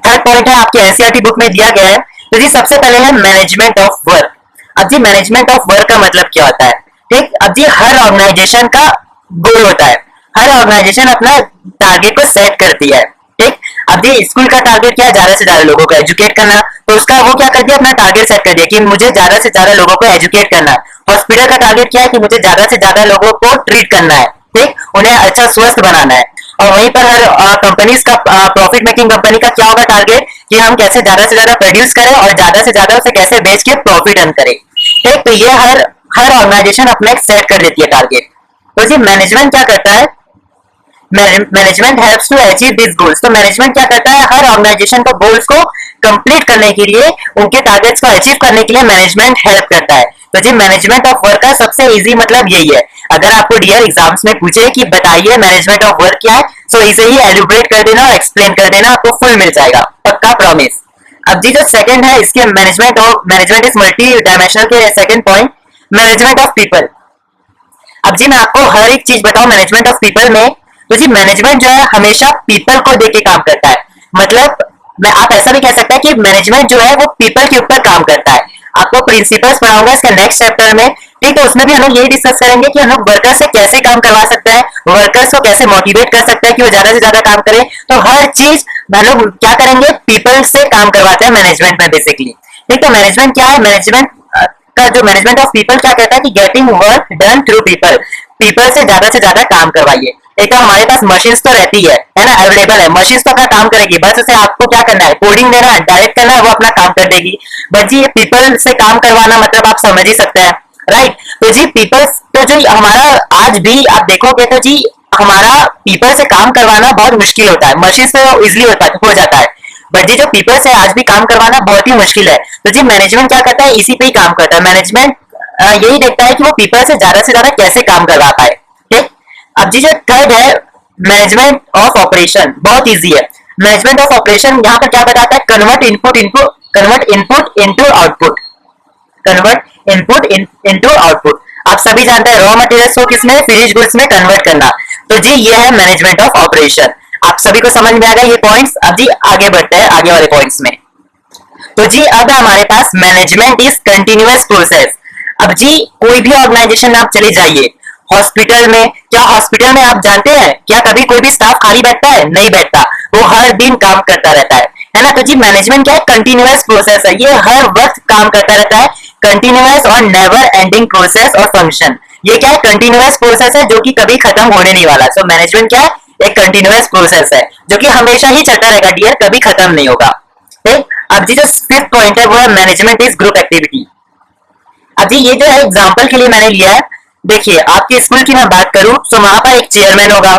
थर्ड पॉइंट है आपकी एनसीईआरटी बुक में दिया गया है। तो जी सबसे पहले है मैनेजमेंट ऑफ वर्क। अब जी मैनेजमेंट ऑफ वर्क का मतलब क्या होता है, ठीक, अब जी हर ऑर्गेनाइजेशन का गोल होता है, हर ऑर्गेनाइजेशन अपना टारगेट को सेट करती है। ठीक, अब जी स्कूल का टारगेट क्या है, ज्यादा से ज्यादा लोगों को एजुकेट करना, तो उसका वो क्या कर दिया, अपना टारगेट सेट कर दिया कि मुझे ज्यादा से ज्यादा लोगों को एजुकेट करना है। हॉस्पिटल का टारगेट क्या है कि मुझे ज्यादा से ज्यादा लोगों को ट्रीट करना है, ठीक, उन्हें अच्छा स्वस्थ बनाना है। और वहीं पर हर कंपनीज का, प्रॉफिट मेकिंग कंपनी का क्या होगा टारगेट, कि हम कैसे ज्यादा से ज्यादा प्रोड्यूस करें और ज्यादा से ज्यादा उसे कैसे बेच के प्रॉफिट अर्न करें। ठीक, तो ये हर हर ऑर्गेनाइजेशन अपना एक सेट कर देती है टारगेट। तो जी मैनेजमेंट क्या करता है, management helps to achieve this goals. तो मैनेजमेंट क्या करता है, हर ऑर्गेनाइजेशन को गोल्स को कंप्लीट करने के लिए, उनके टारगेट्स को अचीव करने के लिए मैनेजमेंट हेल्प करता है। तो जी मैनेजमेंट ऑफ वर्क का सबसे इजी मतलब यही है। अगर आपको डियर एग्जाम्स में पूछे कि बताइए मैनेजमेंट ऑफ वर्क क्या है, तो इसे ही एलिब्रेट कर देना और एक्सप्लेन कर देना, आपको फुल मिल जाएगा, पक्का प्रॉमिस। अब जी जो सेकंड है इसके मैनेजमेंट इज मल्टी डायमेंशनल के second point, management of people. अब जी मैं आपको हर एक चीज बताऊं मैनेजमेंट ऑफ पीपल में, तो जी मैनेजमेंट जो है हमेशा पीपल को देके काम करता है। मतलब मैं आप ऐसा भी कह सकते हैं कि मैनेजमेंट जो है वो पीपल के ऊपर काम करता है। आपको प्रिंसिपल्स पढ़ाऊंगा इसका नेक्स्ट चैप्टर में, ठीक, तो उसमें भी हम लोग यही डिस्कस करेंगे कि हम लोग वर्कर्स से कैसे काम करवा सकते हैं, वर्कर्स को कैसे मोटिवेट कर सकते हैं कि वो ज्यादा से ज्यादा काम करें। तो हर चीज हम लोग क्या करेंगे, पीपल से काम करवाते हैं मैनेजमेंट में बेसिकली। ठीक, तो मैनेजमेंट क्या है, मैनेजमेंट का जो मैनेजमेंट ऑफ पीपल क्या कहता है कि getting work done through people, people से ज्यादा काम करवाइए। एक तो हमारे पास मशीन्स तो रहती है ना, अवेलेबल है, मशीन्स तो अपना काम करेगी, बस उसे आपको क्या करना है, कोडिंग देना है, डायरेक्ट करना है, वो अपना काम कर देगी। बट जी ये पीपल से काम करवाना मतलब आप समझ ही सकते हैं, राइट। तो जी पीपल, तो जो हमारा आज भी आप देखोगे तो जी हमारा पीपल से काम करवाना बहुत मुश्किल होता है, मशीन से इजिली हो जाता है, बट जी जो पीपल से आज भी काम करवाना बहुत ही मुश्किल है। तो जी मैनेजमेंट क्या करता है, इसी पे ही काम करता है। मैनेजमेंट यही देखता है कि वो पीपल से ज्यादा कैसे काम करवा पाए। ठीक, अब जी जो थर्ड है मैनेजमेंट ऑफ ऑपरेशन, बहुत इजी है। मैनेजमेंट ऑफ ऑपरेशन यहाँ पर क्या बताता है, convert input into output, convert input into output. आप सभी जानते हैं रॉ मटेरियल्स को किसमें, फिनिश गुड्स में कन्वर्ट करना। तो जी ये है मैनेजमेंट ऑफ ऑपरेशन। आप सभी को समझ में आ गया ये पॉइंट्स। अब जी आगे बढ़ते हैं आगे वाले पॉइंट्स में। तो जी अब हमारे पास मैनेजमेंट इज कंटिन्यूअस प्रोसेस। अब जी कोई भी ऑर्गेनाइजेशन में आप चले जाइए, हॉस्पिटल में, क्या हॉस्पिटल में आप जानते हैं क्या कभी कोई भी स्टाफ खाली बैठता है, नहीं बैठता, वो हर दिन काम करता रहता है ना। तो जी मैनेजमेंट क्या है, कंटिन्यूअस प्रोसेस है, ये हर वक्त काम करता रहता है, कंटिन्यूअस और नेवर एंडिंग प्रोसेस और फंक्शन। ये क्या है, कंटिन्यूअस प्रोसेस है जो कि कभी खत्म होने नहीं वाला। सो मैनेजमेंट क्या है, एक कंटिन्यूअस प्रोसेस है जो कि हमेशा ही चलता रहेगा डियर, कभी खत्म नहीं होगा। ठीक, अब जी जो फिफ्थ पॉइंट है वो है मैनेजमेंट इज ग्रुप एक्टिविटी। अब जी ये जो है एग्जांपल के लिए मैंने लिया है, देखिए आपके स्कूल की मैं बात करूं तो वहां पर एक चेयरमैन होगा,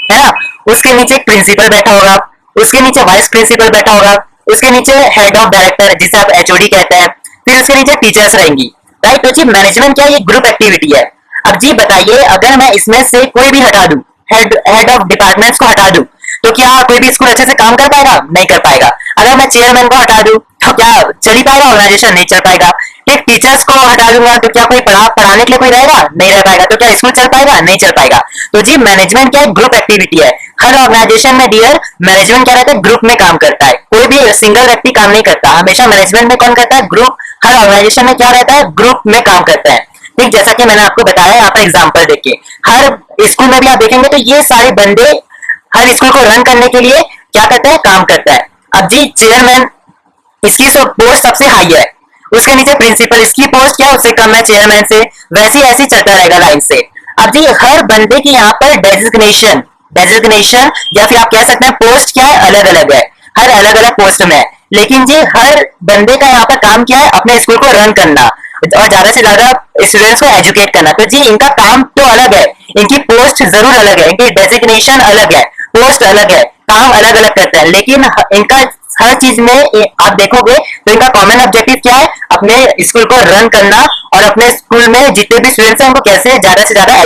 है ना, उसके नीचे एक प्रिंसिपल बैठा होगा, उसके नीचे वाइस प्रिंसिपल बैठा होगा, उसके नीचे हेड ऑफ डायरेक्टर जिसे आप एचओडी कहते हैं, फिर उसके नीचे टीचर्स रहेंगी, राइट। तो जी मैनेजमेंट क्या है, ये ग्रुप एक्टिविटी है। अब जी बताइए अगर मैं इसमें से कोई भी हटा दूं, हेड ऑफ डिपार्टमेंट्स को हटा दूं, तो क्या कोई भी स्कूल अच्छे से काम कर पाएगा, नहीं कर पाएगा। अगर मैं चेयरमैन को हटा दूं तो क्या चल ही पाएगा ऑर्गेनाइजेशन, नहीं चल पाएगा। ठीक, टीचर्स को हटा दूंगा तो क्या कोई पढ़ाने के लिए कोई रहेगा? नहीं रह पाएगा। तो क्या स्कूल चल पाएगा? नहीं चल पाएगा। तो जी मैनेजमेंट क्या है? ग्रुप एक्टिविटी है। हर ऑर्गेनाइजेशन में डियर मैनेजमेंट क्या रहता है? ग्रुप में काम करता है। कोई भी सिंगल व्यक्ति काम नहीं करता। हमेशा मैनेजमेंट में कौन करता है? ग्रुप। हर ऑर्गेनाइजेशन में क्या रहता है? ग्रुप में काम करता है। ठीक, जैसा कि मैंने आपको बताया, यहाँ पे एग्जाम्पल देखिए, हर स्कूल में भी आप देखेंगे तो ये सारे बंदे हर स्कूल को रन करने के लिए क्या करता है? काम करता है। अब जी चेयरमैन, इसकी पोस्ट सबसे हाई है, उसके नीचे प्रिंसिपल, इसकी पोस्ट क्या उससे कम है चेयरमैन से, वैसे ऐसे चलता रहेगा लाइन से। अब जी हर बंदे की यहाँ पर डेजिग्नेशन डेजिग्नेशन या फिर आप कह सकते हैं पोस्ट क्या है? अलग अलग है। हर अलग अलग पोस्ट में है। लेकिन जी हर बंदे का यहाँ पर काम क्या है? अपने स्कूल को रन करना और ज्यादा से ज्यादा स्टूडेंट्स को एजुकेट करना। तो जी इनका काम तो अलग है, इनकी पोस्ट जरूर अलग है, इनकी डेजिग्नेशन अलग है, पोस्ट अलग है, काम अलग अलग करते हैं, लेकिन इनका हर चीज में आप देखोगे तो इनका कॉमन ऑब्जेक्टिव क्या है? अपने स्कूल को रन करना और अपने स्कूल में जितने भी स्टूडेंट्स हैं उनको कैसे ज्यादा से ज्यादा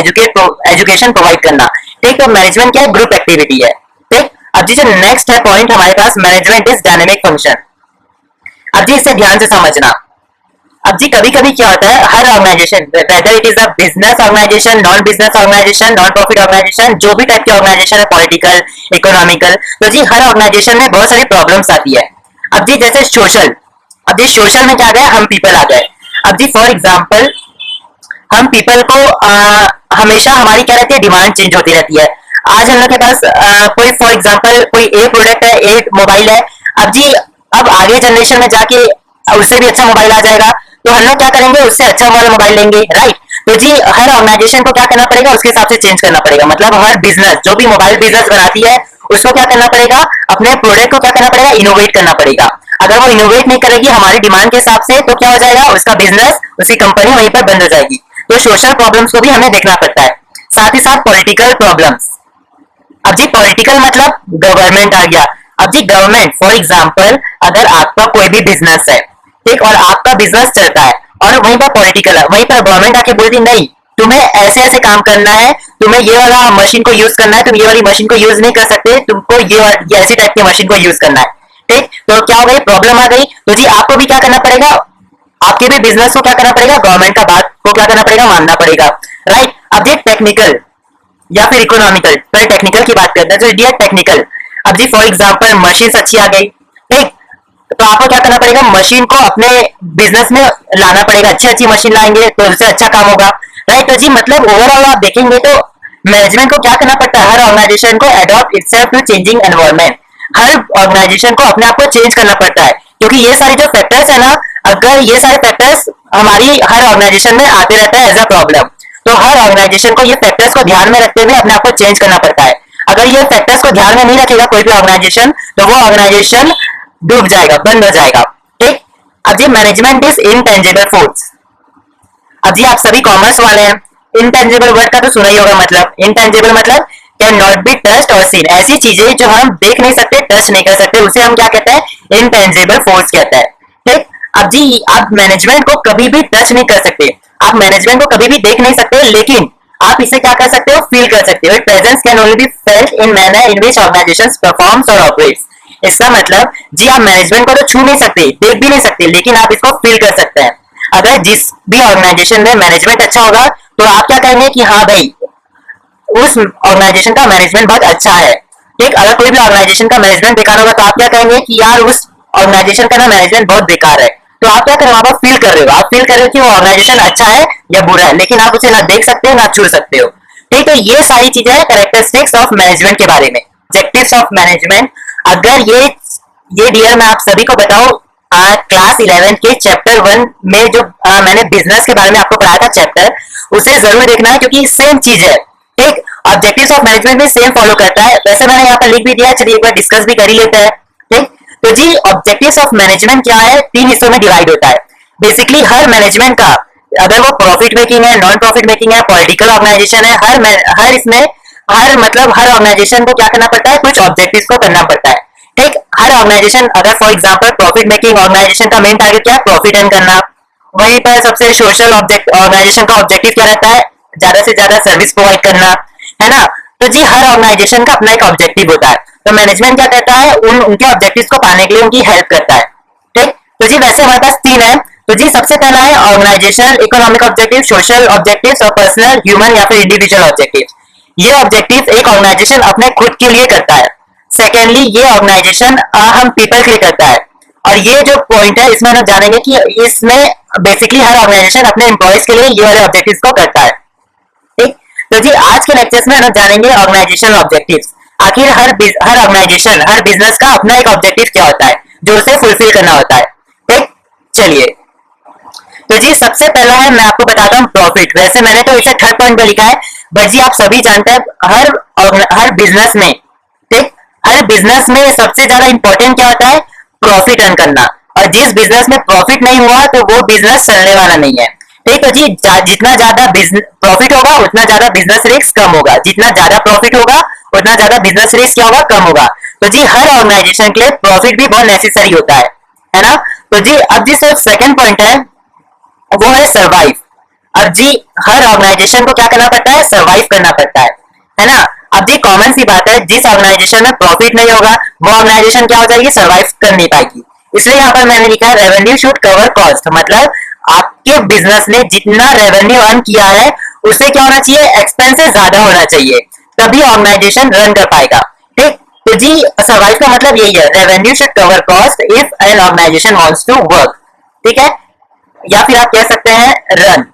एजुकेशन प्रोवाइड करना। ठीक, तो मैनेजमेंट क्या है? ग्रुप एक्टिविटी है। ठीक, अब जी जो नेक्स्ट है पॉइंट हमारे पास, मैनेजमेंट इज डायनेमिक फंक्शन। अब जी इसे ध्यान से समझना। अब जी कभी कभी क्या होता है, हर organisation, whether it is a business organisation, non business organisation, non profit organisation, जो भी टाइप की ऑर्गेनाइजेशन है, पॉलिटिकल, इकोनॉमिकल, तो जी हर ऑर्गेनाइजेशन में बहुत सारी प्रॉब्लम्स आती है। अब जी जैसे सोशल, अब जी सोशल में क्या आ गया? हम पीपल आ गए। अब जी फॉर एग्जाम्पल हम पीपल को हमेशा हमारी क्या रहती है? डिमांड चेंज होती रहती है। आज हम लोग के पास कोई फॉर एग्जाम्पल कोई ए प्रोडक्ट है, ए मोबाइल है। अब जी अब आगे जनरेशन में जाके उससे भी अच्छा मोबाइल आ जाएगा, तो हम लोग क्या करेंगे? उससे अच्छा वाला मोबाइल लेंगे, राइट? तो जी हर ऑर्गेनाइजेशन को क्या करना पड़ेगा? उसके हिसाब से चेंज करना पड़ेगा। मतलब हर बिजनेस जो भी मोबाइल बिजनेस बनाती है उसको क्या करना पड़ेगा? अपने प्रोडक्ट को क्या करना पड़ेगा? इनोवेट करना पड़ेगा। अगर वो इनोवेट नहीं करेगी हमारी डिमांड के हिसाब से, तो क्या हो जाएगा? उसका बिजनेस, उसकी कंपनी वहीं पर बंद हो जाएगी। तो सोशल प्रॉब्लम्स को भी हमें देखना पड़ता है। साथ ही साथ पॉलिटिकल प्रॉब्लम्स। अब जी पॉलिटिकल मतलब गवर्नमेंट आ गया। अब जी गवर्नमेंट फॉर एग्जाम्पल अगर आपका कोई भी बिजनेस है, ठीक, और आपका बिजनेस चलता है और वहीं पर पॉलिटिकल है, वहीं पर गवर्नमेंट आके बोलती नहीं तुम्हें ऐसे ऐसे काम करना है, तुम्हें ये वाला मशीन को यूज करना है, तुम ये वाली मशीन को यूज नहीं कर सकते, तुमको ये ऐसी टाइप की मशीन को यूज करना है। ठीक, तो क्या हो गई? प्रॉब्लम आ गई। तो जी आपको भी क्या करना पड़ेगा? आपके भी बिजनेस को क्या करना पड़ेगा? गवर्नमेंट का बात को क्या करना पड़ेगा? मानना पड़ेगा, राइट? अब ये टेक्निकल या फिर इकोनॉमिकल, पहले टेक्निकल की बात करते हैं। तो इंडिया टेक्निकल, अब जी फॉर एग्जांपल मशीन अच्छी आ गई, ठीक, तो आपको क्या करना पड़ेगा? मशीन को अपने बिजनेस में लाना पड़ेगा। अच्छी अच्छी मशीन लाएंगे तो उससे अच्छा काम होगा, राइट? तो जी मतलब ओवरऑल आप देखेंगे तो मैनेजमेंट को क्या करना पड़ता है? हर ऑर्गेनाइजेशन को adopt itself to changing environment. हर ऑर्गेनाइजेशन को अपने आप को चेंज करना पड़ता है, क्योंकि ये सारे जो फैक्टर्स है ना, अगर ये सारे फैक्टर्स हमारी हर ऑर्गेनाइजेशन में आते रहते हैं एज अ प्रॉब्लम, तो हर ऑर्गेनाइजेशन को ये फैक्टर्स को ध्यान में रखते हुए अपने आप को चेंज करना पड़ता है। अगर ये फैक्टर्स को ध्यान में नहीं रखेगा कोई भी ऑर्गेनाइजेशन, तो वो ऑर्गेनाइजेशन डूब जाएगा, बंद हो जाएगा। ठीक, अब ये मैनेजमेंट इज इनटेंजिबल फोर्स। अब जी आप सभी कॉमर्स वाले हैं, इनटेंजिबल वर्ड का तो सुना ही होगा। मतलब इनटेंजिबल मतलब कैन नॉट बी टच्ड और सीन, ऐसी चीजें जो हम देख नहीं सकते, टच नहीं कर सकते, उसे हम क्या कहते हैं? इनटेंजिबल फोर्स कहते हैं। ठीक, अब जी आप मैनेजमेंट को कभी भी टच नहीं कर सकते, आप मैनेजमेंट को कभी भी देख नहीं सकते, लेकिन आप इसे क्या कर सकते हो? फील कर सकते हो। It presence can only be felt in manner in which organisations performs और ऑपरेट्स। इसका मतलब जी आप मैनेजमेंट को तो छू नहीं सकते, देख भी नहीं सकते, लेकिन आप इसको फील कर सकते हैं। अगर जिस भी ऑर्गेनाइजेशन में मैनेजमेंट अच्छा होगा तो आप क्या कहेंगे कि हाँ भाई उस ऑर्गेनाइजेशन का मैनेजमेंट बहुत अच्छा है। ठीक, अगर कोई भी ऑर्गेनाइजेशन का मैनेजमेंट बेकार होगा तो आप क्या कहेंगे कि यार उस ऑर्गेनाइजेशन का ना मैनेजमेंट बहुत बेकार है। तो आप क्या कर रहे हो? आप फील कर रहे हो, आप फील कर रहे हो कि वो ऑर्गेनाइजेशन अच्छा है या बुरा है, लेकिन आप उसे ना देख सकते हो ना छू सकते हो। ठीक, तो ये सारी चीजें हैं कैरेक्टरिस्टिक्स ऑफ मैनेजमेंट के बारे में, ऑब्जेक्टिव्स ऑफ मैनेजमेंट। अगर ये डियर मैं आप सभी को बताऊं, क्लास 11 के चैप्टर 1 में जो मैंने बिजनेस के बारे में आपको पढ़ाया था चैप्टर, उसे जरूर देखना है, क्योंकि सेम चीज है। ठीक, ऑब्जेक्टिव्स ऑफ मैनेजमेंट में सेम फॉलो करता है। वैसे मैंने यहाँ पर लिख भी दिया, चलिए एक बार डिस्कस भी कर ही लेते हैं। ठीक, तो जी ऑब्जेक्टिव्स ऑफ मैनेजमेंट क्या है? 3 हिस्सों में डिवाइड होता है। बेसिकली हर मैनेजमेंट का, अगर वो प्रॉफिट मेकिंग है, नॉन प्रॉफिट मेकिंग है, पॉलिटिकल ऑर्गेनाइजेशन है, हर इसमें हर ऑर्गेनाइजेशन को क्या करना पड़ता है? कुछ ऑब्जेक्टिव्स को करना पड़ता है। ठीक, हर ऑर्गेनाइजेशन, अगर for example profit making organisation का मेन टारगेट क्या है? प्रॉफिट अर्न करना। वहीं पर सबसे सोशल ऑर्गेनाइजेशन का ऑब्जेक्टिव क्या रहता है? ज्यादा से ज्यादा सर्विस प्रोवाइड करना, है ना? तो जी हर ऑर्गेनाइजेशन का अपना एक ऑब्जेक्टिव होता है। तो मैनेजमेंट क्या करता है? उनके ऑब्जेक्टिव्स को पाने के लिए उनकी हेल्प करता है। ठीक, तो जी वैसे हमारे पास 3 है। तो जी सबसे पहला है organisational economic objective, social objectives और पर्सनल, ह्यूमन या फिर इंडिविजुअल ऑब्जेक्टिव। ये ऑब्जेक्टिव एक ऑर्गेनाइजेशन अपने खुद के लिए करता है। सेकेंडली, ये ऑर्गेनाइजेशन हम पीपल के लिए करता है। और ये जो पॉइंट है इसमें हम जानेंगे कि इसमें बेसिकली हर ऑर्गेनाइजेशन अपने एम्प्लॉयज के लिए ये वाले ऑब्जेक्टिव्स को करता है। ठीक, तो जी आज के लेक्चर्स में हम जानेंगे ऑर्गेनाइजेशन ऑब्जेक्टिव्स। आखिर हर ऑर्गेनाइजेशन, हर बिजनेस का अपना एक ऑब्जेक्टिव क्या होता है जो उसे फुलफिल करना होता है। ठीक, चलिए। तो जी सबसे पहला है, मैं आपको बताता हूँ प्रॉफिट। वैसे मैंने तो इसे थर्ड पॉइंट पे लिखा है, बट जी आप सभी जानते हैं हर बिजनेस में, ठीक, हर बिजनेस में सबसे ज्यादा इंपॉर्टेंट क्या होता है, प्रॉफिट अर्न करना। और जिस बिजनेस में प्रॉफिट नहीं हुआ तो वो बिजनेस चलने वाला नहीं है। ठीक है जी, जितना ज्यादा प्रॉफिट होगा उतना ज्यादा बिजनेस रिस्क कम होगा, जितना ज्यादा प्रॉफिट होगा उतना ज्यादा बिजनेस रिस्क क्या होगा, कम होगा। तो जी हर ऑर्गेनाइजेशन के लिए प्रॉफिट भी बहुत नेसेसरी होता है ना। तो जी अब जी सिर्फ सेकंड पॉइंट है, वो है सरवाइव। अब जी हर ऑर्गेनाइजेशन को क्या करना पड़ता है, सरवाइव करना पड़ता है ना। अब जी कॉमन सी बात है, जिस ऑर्गेनाइजेशन में प्रॉफिट नहीं होगा वो ऑर्गेनाइजेशन क्या हो जाएगी, सरवाइव कर नहीं पाएगी। इसलिए यहाँ पर मैंने लिखा है रेवेन्यू शुड कवर कॉस्ट। मतलब आपके बिजनेस ने जितना रेवेन्यू अर्न किया है उससे क्या होना चाहिए, एक्सपेंसेस ज्यादा होना चाहिए, तभी ऑर्गेनाइजेशन रन कर पाएगा। ठीक, तो जी सरवाइव का मतलब यही है, revenue should cover cost if an organisation wants to work. ठीक है, या फिर आप कह सकते हैं रन।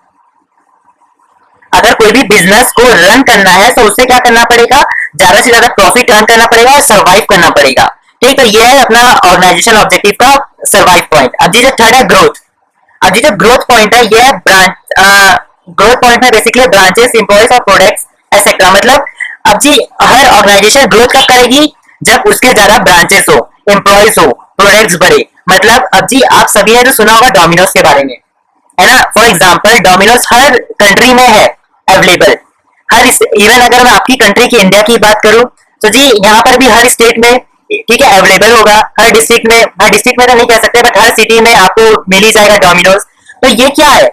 अगर कोई भी बिजनेस को रन करना है तो उससे क्या करना पड़ेगा, ज्यादा से ज्यादा प्रॉफिट अर्न करना पड़ेगा और सरवाइव करना पड़ेगा। ठीक, तो ये है अपना ऑर्गेनाइजेशन ऑब्जेक्टिव का सरवाइव पॉइंट। अब जी जो थर्ड है ग्रोथ। अब जी जो ग्रोथ पॉइंट है ये ब्रांच, ग्रोथ पॉइंट में बेसिकली ब्रांचेस, एम्प्लॉयज और प्रोडक्ट्स एक्सेट्रा। मतलब अब जी हर ऑर्गेनाइजेशन ग्रोथ कब करेगी, जब उसके ज्यादा ब्रांचेस हो, एम्प्लॉयज हो, प्रोडक्ट्स बढ़े। मतलब अब जी आप सभी ने तो सुना होगा डोमिनोज के बारे में, है ना। For example Domino's her country में है अवेलेबल। इवन अगर मैं आपकी कंट्री की, इंडिया की बात करूं तो जी यहाँ पर भी हर स्टेट में, ठीक है, अवेलेबल होगा। हर डिस्ट्रिक्ट में तो नहीं कह सकते, बट हर सिटी में आपको मिल ही जाएगा डोमिनोज। तो ये क्या है,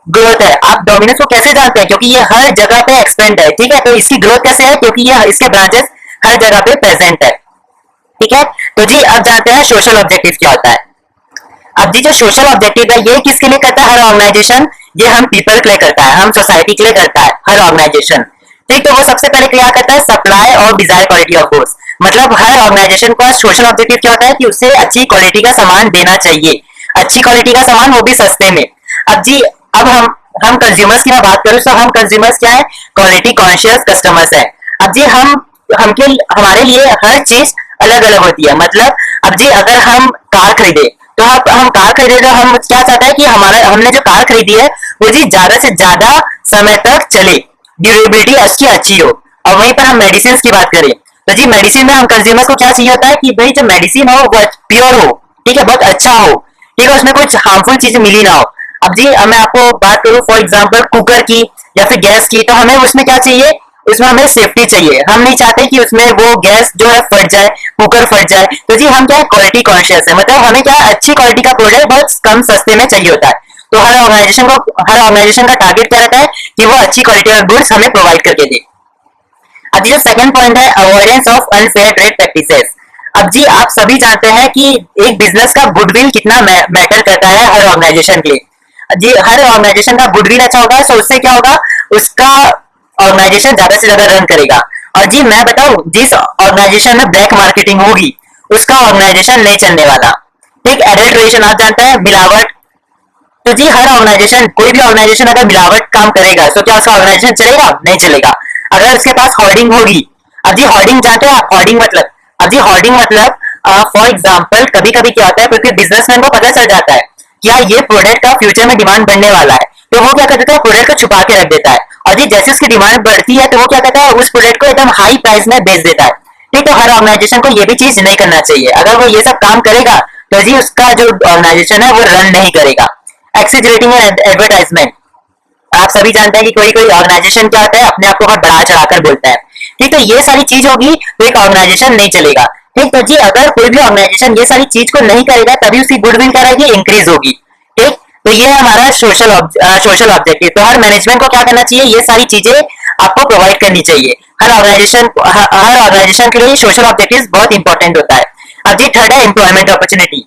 ग्रोथ है। आप डोमिनोज को कैसे जानते हैं, क्योंकि ये हर जगह पे एक्सपेंड है। ठीक है, तो इसकी ग्रोथ कैसे है, क्योंकि ये इसके ब्रांचेस हर जगह पे प्रेजेंट है। ठीक है, तो जी अब जानते हैं सोशल ऑब्जेक्टिव क्या होता है। अब जी जो सोशल ऑब्जेक्टिव है ये किसके लिए करता है हर ऑर्गेनाइजेशन, ये हम पीपल के लिए करता है, हम सोसाइटी के लिए करता है हर ऑर्गेनाइजेशन। ठीक, तो वो सबसे पहले क्या करता है, सप्लाई और डिजायर क्वालिटी ऑफ गुड्स। मतलब हर ऑर्गेनाइजेशन का सोशल ऑब्जेक्टिव क्या होता है कि उसे अच्छी क्वालिटी का सामान देना चाहिए, अच्छी क्वालिटी का सामान, वो भी सस्ते में। अब जी अब हम कंज्यूमर्स की मैं बात करूं तो हम कंज्यूमर्स क्या है, क्वालिटी कॉन्शियस कस्टमर्स है। अब जी हमारे लिए हर चीज अलग अलग होती है। मतलब अब जी अगर हम कार खरीदे तो हम कार खरीदे तो हम क्या चाहते हैं कि हमने जो कार खरीदी है वो जी ज्यादा से ज्यादा समय तक चले, ड्यूरेबिलिटी उसकी अच्छी हो। और वहीं पर हम मेडिसिन की बात करें तो जी मेडिसिन में हम कंज्यूमर्स को क्या चाहिए होता है कि भाई जो मेडिसिन हो वो प्योर हो, ठीक है, बहुत अच्छा हो, ठीक है, उसमें कुछ हार्मफुल चीजें मिली ना हो। अब जी मैं आपको बात करूं फॉर एग्जांपल कुकर की या फिर गैस की, तो हमें उसमें क्या चाहिए, उसमें हमें सेफ्टी चाहिए। हम नहीं चाहते कि उसमें वो गैस जो है फट जाए, कुकर फट जाए। तो जी हम क्या है, क्वालिटी कॉन्शियस है। मतलब हमें क्या है, अच्छी क्वालिटी का प्रोडक्ट बहुत कम सस्ते में चाहिए होता है। तो हर ऑर्गेनाइजेशन का टारगेट क्या रहता है कि वो अच्छी क्वालिटी का गुड्स हमें प्रोवाइड करके दे। अब जो सेकंड पॉइंट है avoidance of unfair trade practices. अब जी आप सभी जानते हैं कि एक बिजनेस का गुडविल कितना मैटर करता है हर ऑर्गेनाइजेशन के लिए। जी हर ऑर्गेनाइजेशन का गुडविल अच्छा होगा तो उससे क्या होगा, उसका ऑर्गेनाइजेशन ज्यादा से ज्यादा रन करेगा। और जी मैं बताऊं, जिस ऑर्गेनाइजेशन में ब्लैक मार्केटिंग होगी उसका ऑर्गेनाइजेशन नहीं चलने वाला। ठीक, एडल्ट्रेशन आप जानते हैं, मिलावट। तो जी हर ऑर्गेनाइजेशन, कोई भी ऑर्गेनाइजेशन अगर मिलावट काम करेगा तो क्या उसका ऑर्गेनाइजेशन चलेगा, नहीं चलेगा। अगर उसके पास होर्डिंग होगी, अब जी होर्डिंग जानते हैं आप, होर्डिंग मतलब, अब जी होर्डिंग मतलब फॉर एग्जाम्पल कभी कभी क्या होता है, क्योंकि बिजनेसमैन को पता चल जाता है कि यार ये प्रोडक्ट का फ्यूचर में डिमांड बढ़ने वाला है, तो वो क्या कर देता है, प्रोडक्ट को छुपा के रख देता है। और जी जैसे उसकी डिमांड बढ़ती है तो वो क्या करता है, उस प्रोडक्ट को एकदम हाई प्राइस में बेच देता है। ठीक, तो हर ऑर्गेनाइजेशन को ये भी चीज नहीं करना चाहिए। अगर वो ये सब काम करेगा तो जी उसका जो ऑर्गेनाइजेशन है वो रन नहीं करेगा। एक्सीजरेटिंग एडवर्टाइजमेंट, आप सभी जानते हैं कि कोई कोई ऑर्गेनाइजेशन क्या होता है, अपने आप को बहुत बढ़ा चढ़ाकर बोलता है। ठीक, तो ये सारी चीज होगी तो एक ऑर्गेनाइजेशन नहीं चलेगा। ठीक, तो जी अगर कोई भी ऑर्गेनाइजेशन ये सारी चीज को नहीं करेगा तभी उसकी गुडविल क्या रहेगी, इंक्रीज होगी। ठीक, तो ये है हमारा सोशल ऑब्जेक्टिव। तो हर मैनेजमेंट को क्या करना चाहिए, ये सारी चीजें आपको प्रोवाइड करनी चाहिए। हर ऑर्गेनाइजेशन के लिए सोशल ऑब्जेक्टिव बहुत इंपॉर्टेंट होता है। अब जी थर्ड है employment opportunity.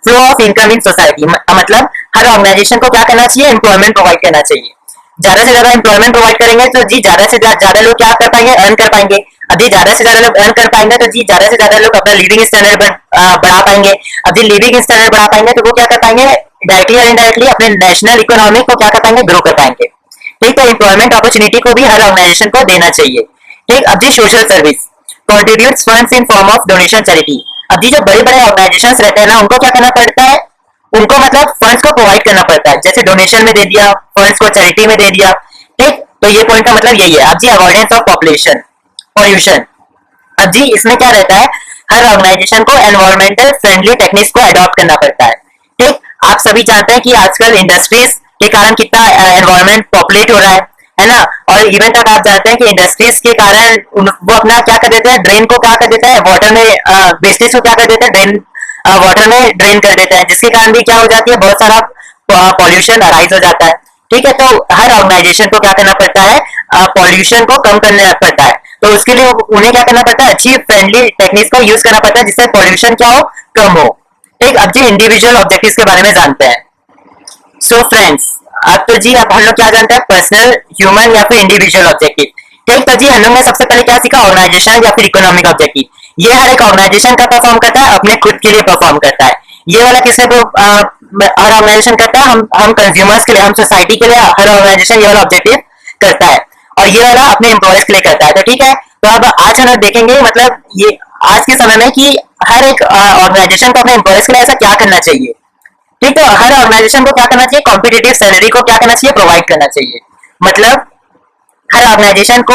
Flow of income in society, मतलब हर ऑर्गेनाइजेशन को क्या करना चाहिए, एम्प्लॉयमेंट प्रोवाइड करना चाहिए। ज्यादा से ज्यादा एम्प्लॉयमेंट प्रोवाइड करेंगे तो जी ज्यादा से ज्यादा लोग क्या कर पाएंगे, अर्न कर पाएंगे। अब जी ज्यादा से ज्यादा लोग अर्न कर पाएंगे तो जी ज्यादा से ज्यादा लोग अपना लिविंग स्टैंडर्ड बढ़ा पाएंगे। अब जी लिविंग स्टैंडर्ड बढ़ा पाएंगे तो वो क्या कर पाएंगे, डायरेक्टली और इनडायरेक्टली अपने नेशनल इकोनॉमी को क्या कर पाएंगे, ग्रो कर पाएंगे। ठीक है, एम्प्लॉयमेंट अपॉर्चुनिटी को भी हर ऑर्गेनाइजेशन को देना चाहिए। ठीक, अब जी social service contributes funds in form of donation charity. अब जी जो बड़े बड़े ऑर्गेनाइजेशन रहते हैं ना, उनको क्या करना पड़ता है, उनको मतलब फंड्स को प्रोवाइड करना पड़ता है, जैसे डोनेशन में दे दिया, फंड्स को चैरिटी में दे दिया। ठीक, तो ये पॉइंट का मतलब यही है। अब जी अवॉइडेंस ऑफ पॉपुलेशन पॉल्यूशन, अब जी इसमें क्या रहता है, हर ऑर्गेनाइजेशन को एनवायरमेंटल फ्रेंडली टेक्निक्स को अडॉप्ट करना पड़ता है। ठीक, आप सभी जानते हैं कि आजकल इंडस्ट्रीज के कारण कितना एनवायरमेंट पॉपुलेट हो रहा है ना। और इवन तक आप जानते हैं कि इंडस्ट्रीज के कारण वो अपना क्या कर देते हैं, ड्रेन को क्या कर देता है, वाटर में वेस्टेज को क्या कर देता है, ड्रेन वाटर में ड्रेन कर देता है, जिसके कारण भी क्या हो जाती है, बहुत सारा पॉल्यूशन अराइज हो जाता है। ठीक है, तो हर ऑर्गेनाइजेशन को क्या करना पड़ता है, पॉल्यूशन को कम करना पड़ता है। तो उसके लिए उन्हें क्या करना पड़ता है, अच्छी फ्रेंडली टेक्निक्स का यूज करना पड़ता है, जिससे पॉल्यूशन क्या हो, कम हो। ठीक, अब जी इंडिविजुअल ऑब्जेक्टिव्स के बारे में जानते हैं। सो फ्रेंड्स, अब तो जी अब हम लोग क्या जानते हैं, पर्सनल, ह्यूमन या फिर इंडिविजुअल ऑब्जेक्टिव। ठीक, तो जी हम लोग ने सबसे पहले क्या सीखा, ऑर्गेनाइजेशन या फिर इकोनॉमिक ऑब्जेक्टिव। ये हर एक ऑर्गेनाइजेशन का परफॉर्म करता है, अपने खुद के लिए परफॉर्म करता है। ये वाला किसने हर ऑर्गेनाइजेशन करता है, हम कंज्यूमर्स के लिए, हम सोसाइटी के लिए हर ऑर्गेनाइजेशन ये वाला ऑब्जेक्टिव करता है, और ये वाला अपने एम्प्लॉयज के लिए करता है। तो ठीक है, तो अब आज हम देखेंगे मतलब ये आज के समय में कि हर एक ऑर्गेनाइजेशन को अपने एम्प्लॉयज के लिए ऐसा क्या करना चाहिए। ठीक है, हर ऑर्गेनाइजेशन को क्या करना चाहिए, कॉम्पिटिटिव सैलरी को क्या करना चाहिए, प्रोवाइड करना चाहिए। मतलब हर ऑर्गेनाइजेशन को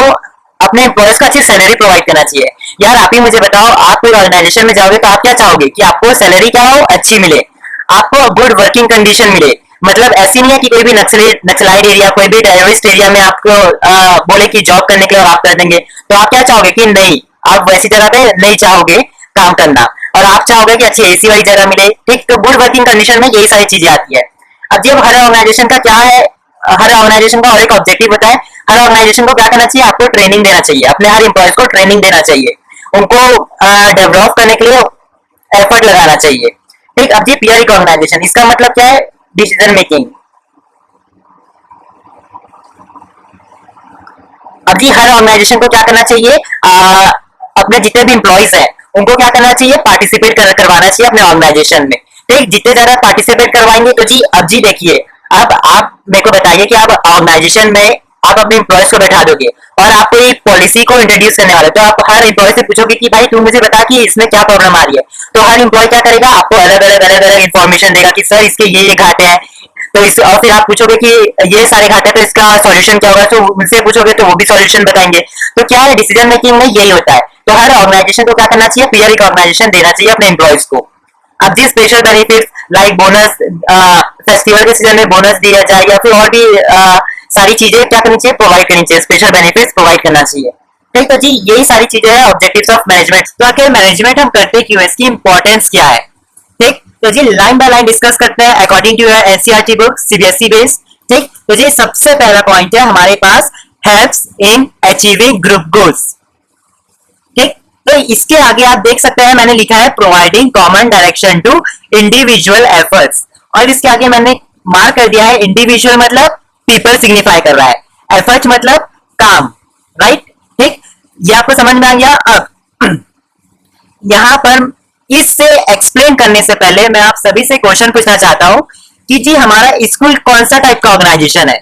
अपने एम्प्लॉयज को अच्छी सैलरी प्रोवाइड करना चाहिए। यार आप ही मुझे बताओ, आप कोई ऑर्गेनाइजेशन में जाओगे तो आप क्या चाहोगे कि आपको सैलरी क्या हो, अच्छी मिले, आपको गुड वर्किंग कंडीशन मिले। मतलब ऐसी नहीं है कि कोई भी नक्सलाइट एरिया, कोई भी टेररिस्ट एरिया में आपको बोले कि जॉब करने के लिए और आप कर देंगे, तो आप क्या चाहोगे कि नहीं, आप वैसी जगह पे नहीं चाहोगे काम करना, और आप चाहोगे कि अच्छी एसी वाली जगह मिले। ठीक, तो गुड वर्किंग कंडीशन में यही सारी चीजें आती है। अब जब हर ऑर्गेनाइजेशन का क्या है, हर ऑर्गेनाइजेशन का और एक ऑब्जेक्टिव होता है, हर ऑर्गेनाइजेशन को क्या करना चाहिए, आपको ट्रेनिंग देना चाहिए, अपने हर एम्प्लॉयज को ट्रेनिंग देना चाहिए, उनको डेवलप करने के लिए एफर्ट लगाना चाहिए। ठीक, अब ये पीयर रिकॉग्नाइजेशन, इसका मतलब क्या है, डिसीजन मेकिंग। अब जी हर ऑर्गेनाइजेशन को क्या करना चाहिए, अपने जितने भी एम्प्लॉयज हैं उनको क्या करना चाहिए, पार्टिसिपेट करवाना चाहिए अपने ऑर्गेनाइजेशन में। ठीक, जितने ज्यादा पार्टिसिपेट करवाएंगे तो जी अब जी देखिए, अब आप मेरे को बताइए कि आप ऑर्गेनाइजेशन में आप अपने एम्प्लॉयज को बैठा दोगे और आप कोई पॉलिसी को इंट्रोड्यूस करने वाले, तो आप हर एम्प्लॉय से पूछोगे कि भाई तू मुझे बता कि इसमें क्या प्रॉब्लम आ रही है। तो हर एम्प्लॉय क्या करेगा, आपको अलग अलग इन्फॉर्मेशन देगा कि सर इसके ये घाटे हैं, तो इस और फिर आप पूछोगे कि ये सारे घाटे हैं तो इसका सॉल्यूशन क्या होगा, तो उनसे पूछोगे तो वो भी सॉल्यूशन बताएंगे। तो क्या है, डिसीजन मेकिंग में यही होता है। तो हर ऑर्गेनाइजेशन को क्या करना चाहिए, पीयर ऑर्गेनाइजेशन देना चाहिए अपने एम्प्लॉयज को। अब जी special benefit like bonus, festival के सीजन में बोनस दिया जाए, या फिर और भी सारी चीजें क्या करनी चाहिए, प्रोवाइड करनी चाहिए, स्पेशल बेनिफिट्स प्रोवाइड करना चाहिए। ठीक, तो जी यही सारी चीजें हैं ऑब्जेक्टिव्स ऑफ मैनेजमेंट। तो आखिर मैनेजमेंट हम करते क्यों है, इसकी इंपॉर्टेंस क्या है। ठीक, तो जी लाइन बाय लाइन डिस्कस करते हैं according to NCERT book, CBSE based. ठीक, तो जी सबसे पहला पॉइंट है हमारे पास, helps in achieving group goals. ठीक, तो इसके आगे आप देख सकते हैं मैंने लिखा है providing common direction to individual efforts, और इसके आगे मैंने मार्क कर दिया है इंडिविजुअल मतलब पीपल सिग्निफाई कर रहा है, एफर्ट मतलब काम, राइट। ठीक, ये आपको समझ में आ गया। अब यहां पर इससे एक्सप्लेन करने से पहले मैं आप सभी से क्वेश्चन पूछना चाहता हूं कि जी हमारा स्कूल कौन सा टाइप का ऑर्गेनाइजेशन है।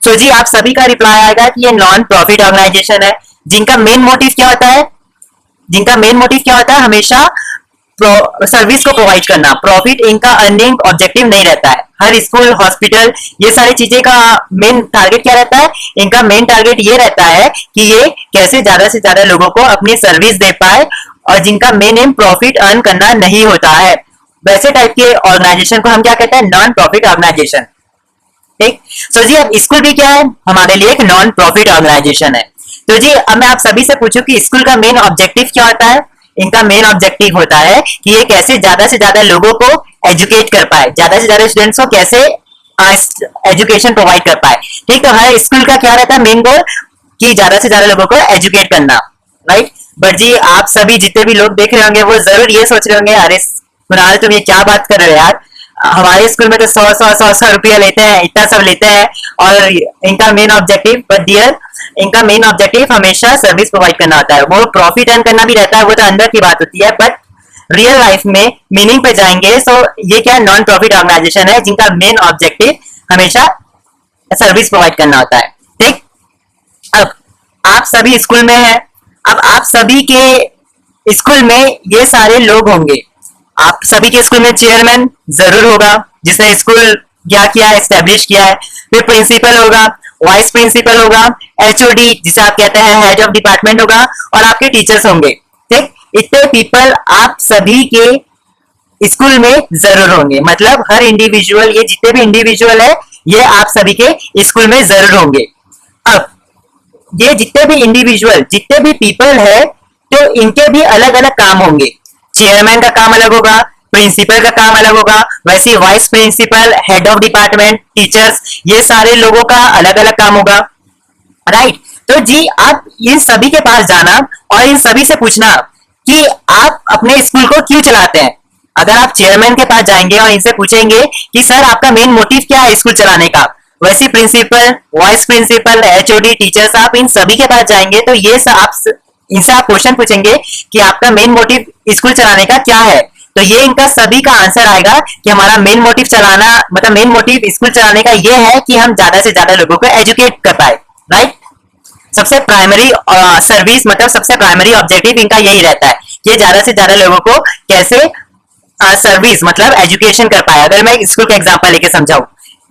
तो जी आप सभी का रिप्लाई आएगा कि ये नॉन प्रॉफिट ऑर्गेनाइजेशन है, जिनका मेन मोटिव क्या होता है, जिनका मेन मोटिव क्या होता है, हमेशा सर्विस को प्रोवाइड करना, प्रॉफिट इनका अर्निंग ऑब्जेक्टिव नहीं रहता है। हर स्कूल, हॉस्पिटल, ये सारी चीजें का मेन टारगेट क्या रहता है, इनका मेन टारगेट ये रहता है कि ये कैसे ज्यादा से ज्यादा लोगों को अपनी सर्विस दे पाए, और जिनका मेन एम प्रॉफिट अर्न करना नहीं होता है, वैसे टाइप के ऑर्गेनाइजेशन को हम क्या कहते हैं, नॉन प्रॉफिट ऑर्गेनाइजेशन। ठीक, तो जी अब स्कूल भी क्या है, हमारे लिए एक नॉन प्रॉफिट ऑर्गेनाइजेशन है। तो जी अब मैं आप सभी से पूछूं कि स्कूल का मेन ऑब्जेक्टिव क्या होता है। इनका मेन ऑब्जेक्टिव होता है कि ये कैसे ज्यादा से ज्यादा लोगों को एजुकेट कर पाए, ज्यादा से ज्यादा स्टूडेंट्स को कैसे एजुकेशन प्रोवाइड कर पाए। ठीक, तो हर स्कूल का क्या रहता है मेन गोल, कि ज्यादा से ज्यादा लोगों को एजुकेट करना, राइट। बट जी आप सभी जितने भी लोग देख रहे होंगे वो जरूर ये सोच रहे होंगे, अरे कुणाल तुम ये क्या बात कर रहे हो यार, हमारे स्कूल में तो 100 रुपया लेते हैं, इतना सब लेते हैं, और इनका मेन ऑब्जेक्टिव, बट डियर, इनका मेन ऑब्जेक्टिव हमेशा सर्विस प्रोवाइड करना होता है। वो प्रॉफिट अर्न करना भी रहता है, वो तो अंदर की बात होती है, बट रियल लाइफ में मीनिंग पे जाएंगे सो ये क्या नॉन प्रॉफिट ऑर्गेनाइजेशन है जिनका मेन ऑब्जेक्टिव हमेशा सर्विस प्रोवाइड करना होता है। ठीक, अब आप सभी स्कूल में हैं, अब आप सभी के स्कूल में ये सारे लोग होंगे, आप सभी के स्कूल में चेयरमैन जरूर होगा जिसने स्कूल क्या किया है, एस्टेब्लिश किया है, फिर प्रिंसिपल होगा, वाइस प्रिंसिपल होगा, एचओडी जिसे आप कहते हैं हेड ऑफ डिपार्टमेंट होगा, और आपके टीचर्स होंगे। ठीक, इतने पीपल आप सभी के स्कूल में जरूर होंगे, मतलब हर इंडिविजुअल, ये जितने भी इंडिविजुअल है ये आप सभी के स्कूल में जरूर होंगे। अब ये जितने भी इंडिविजुअल, जितने भी पीपल है, तो इनके भी अलग अलग काम होंगे। चेयरमैन का काम अलग होगा, प्रिंसिपल का काम अलग होगा, वैसे vice principal, head of department, teachers, ये सारे लोगों का अलग अलग काम होगा। राइट, तो जी आप इन सभी के पास जाना और इन सभी से पूछना कि आप अपने स्कूल को क्यों चलाते हैं। अगर आप चेयरमैन के पास जाएंगे और इनसे पूछेंगे कि सर आपका मेन मोटिव क्या है स्कूल चलाने का, वैसे principal, vice principal, HOD, teachers, आप इन सभी के पास जाएंगे तो ये आप इनसे आप क्वेश्चन पूछेंगे कि आपका मेन मोटिव स्कूल चलाने का क्या है, तो ये इनका सभी का आंसर आएगा कि हमारा मेन मोटिव चलाना, मतलब मेन मोटिव स्कूल चलाने का ये है कि हम ज्यादा से ज्यादा लोगों को एजुकेट कर पाए। राइट, सबसे प्राइमरी सर्विस, मतलब सबसे प्राइमरी ऑब्जेक्टिव इनका यही रहता है कि ज्यादा से ज्यादा लोगों को कैसे सर्विस, मतलब एजुकेशन कर पाए। अगर मैं स्कूल का एग्जांपल लेके समझाऊं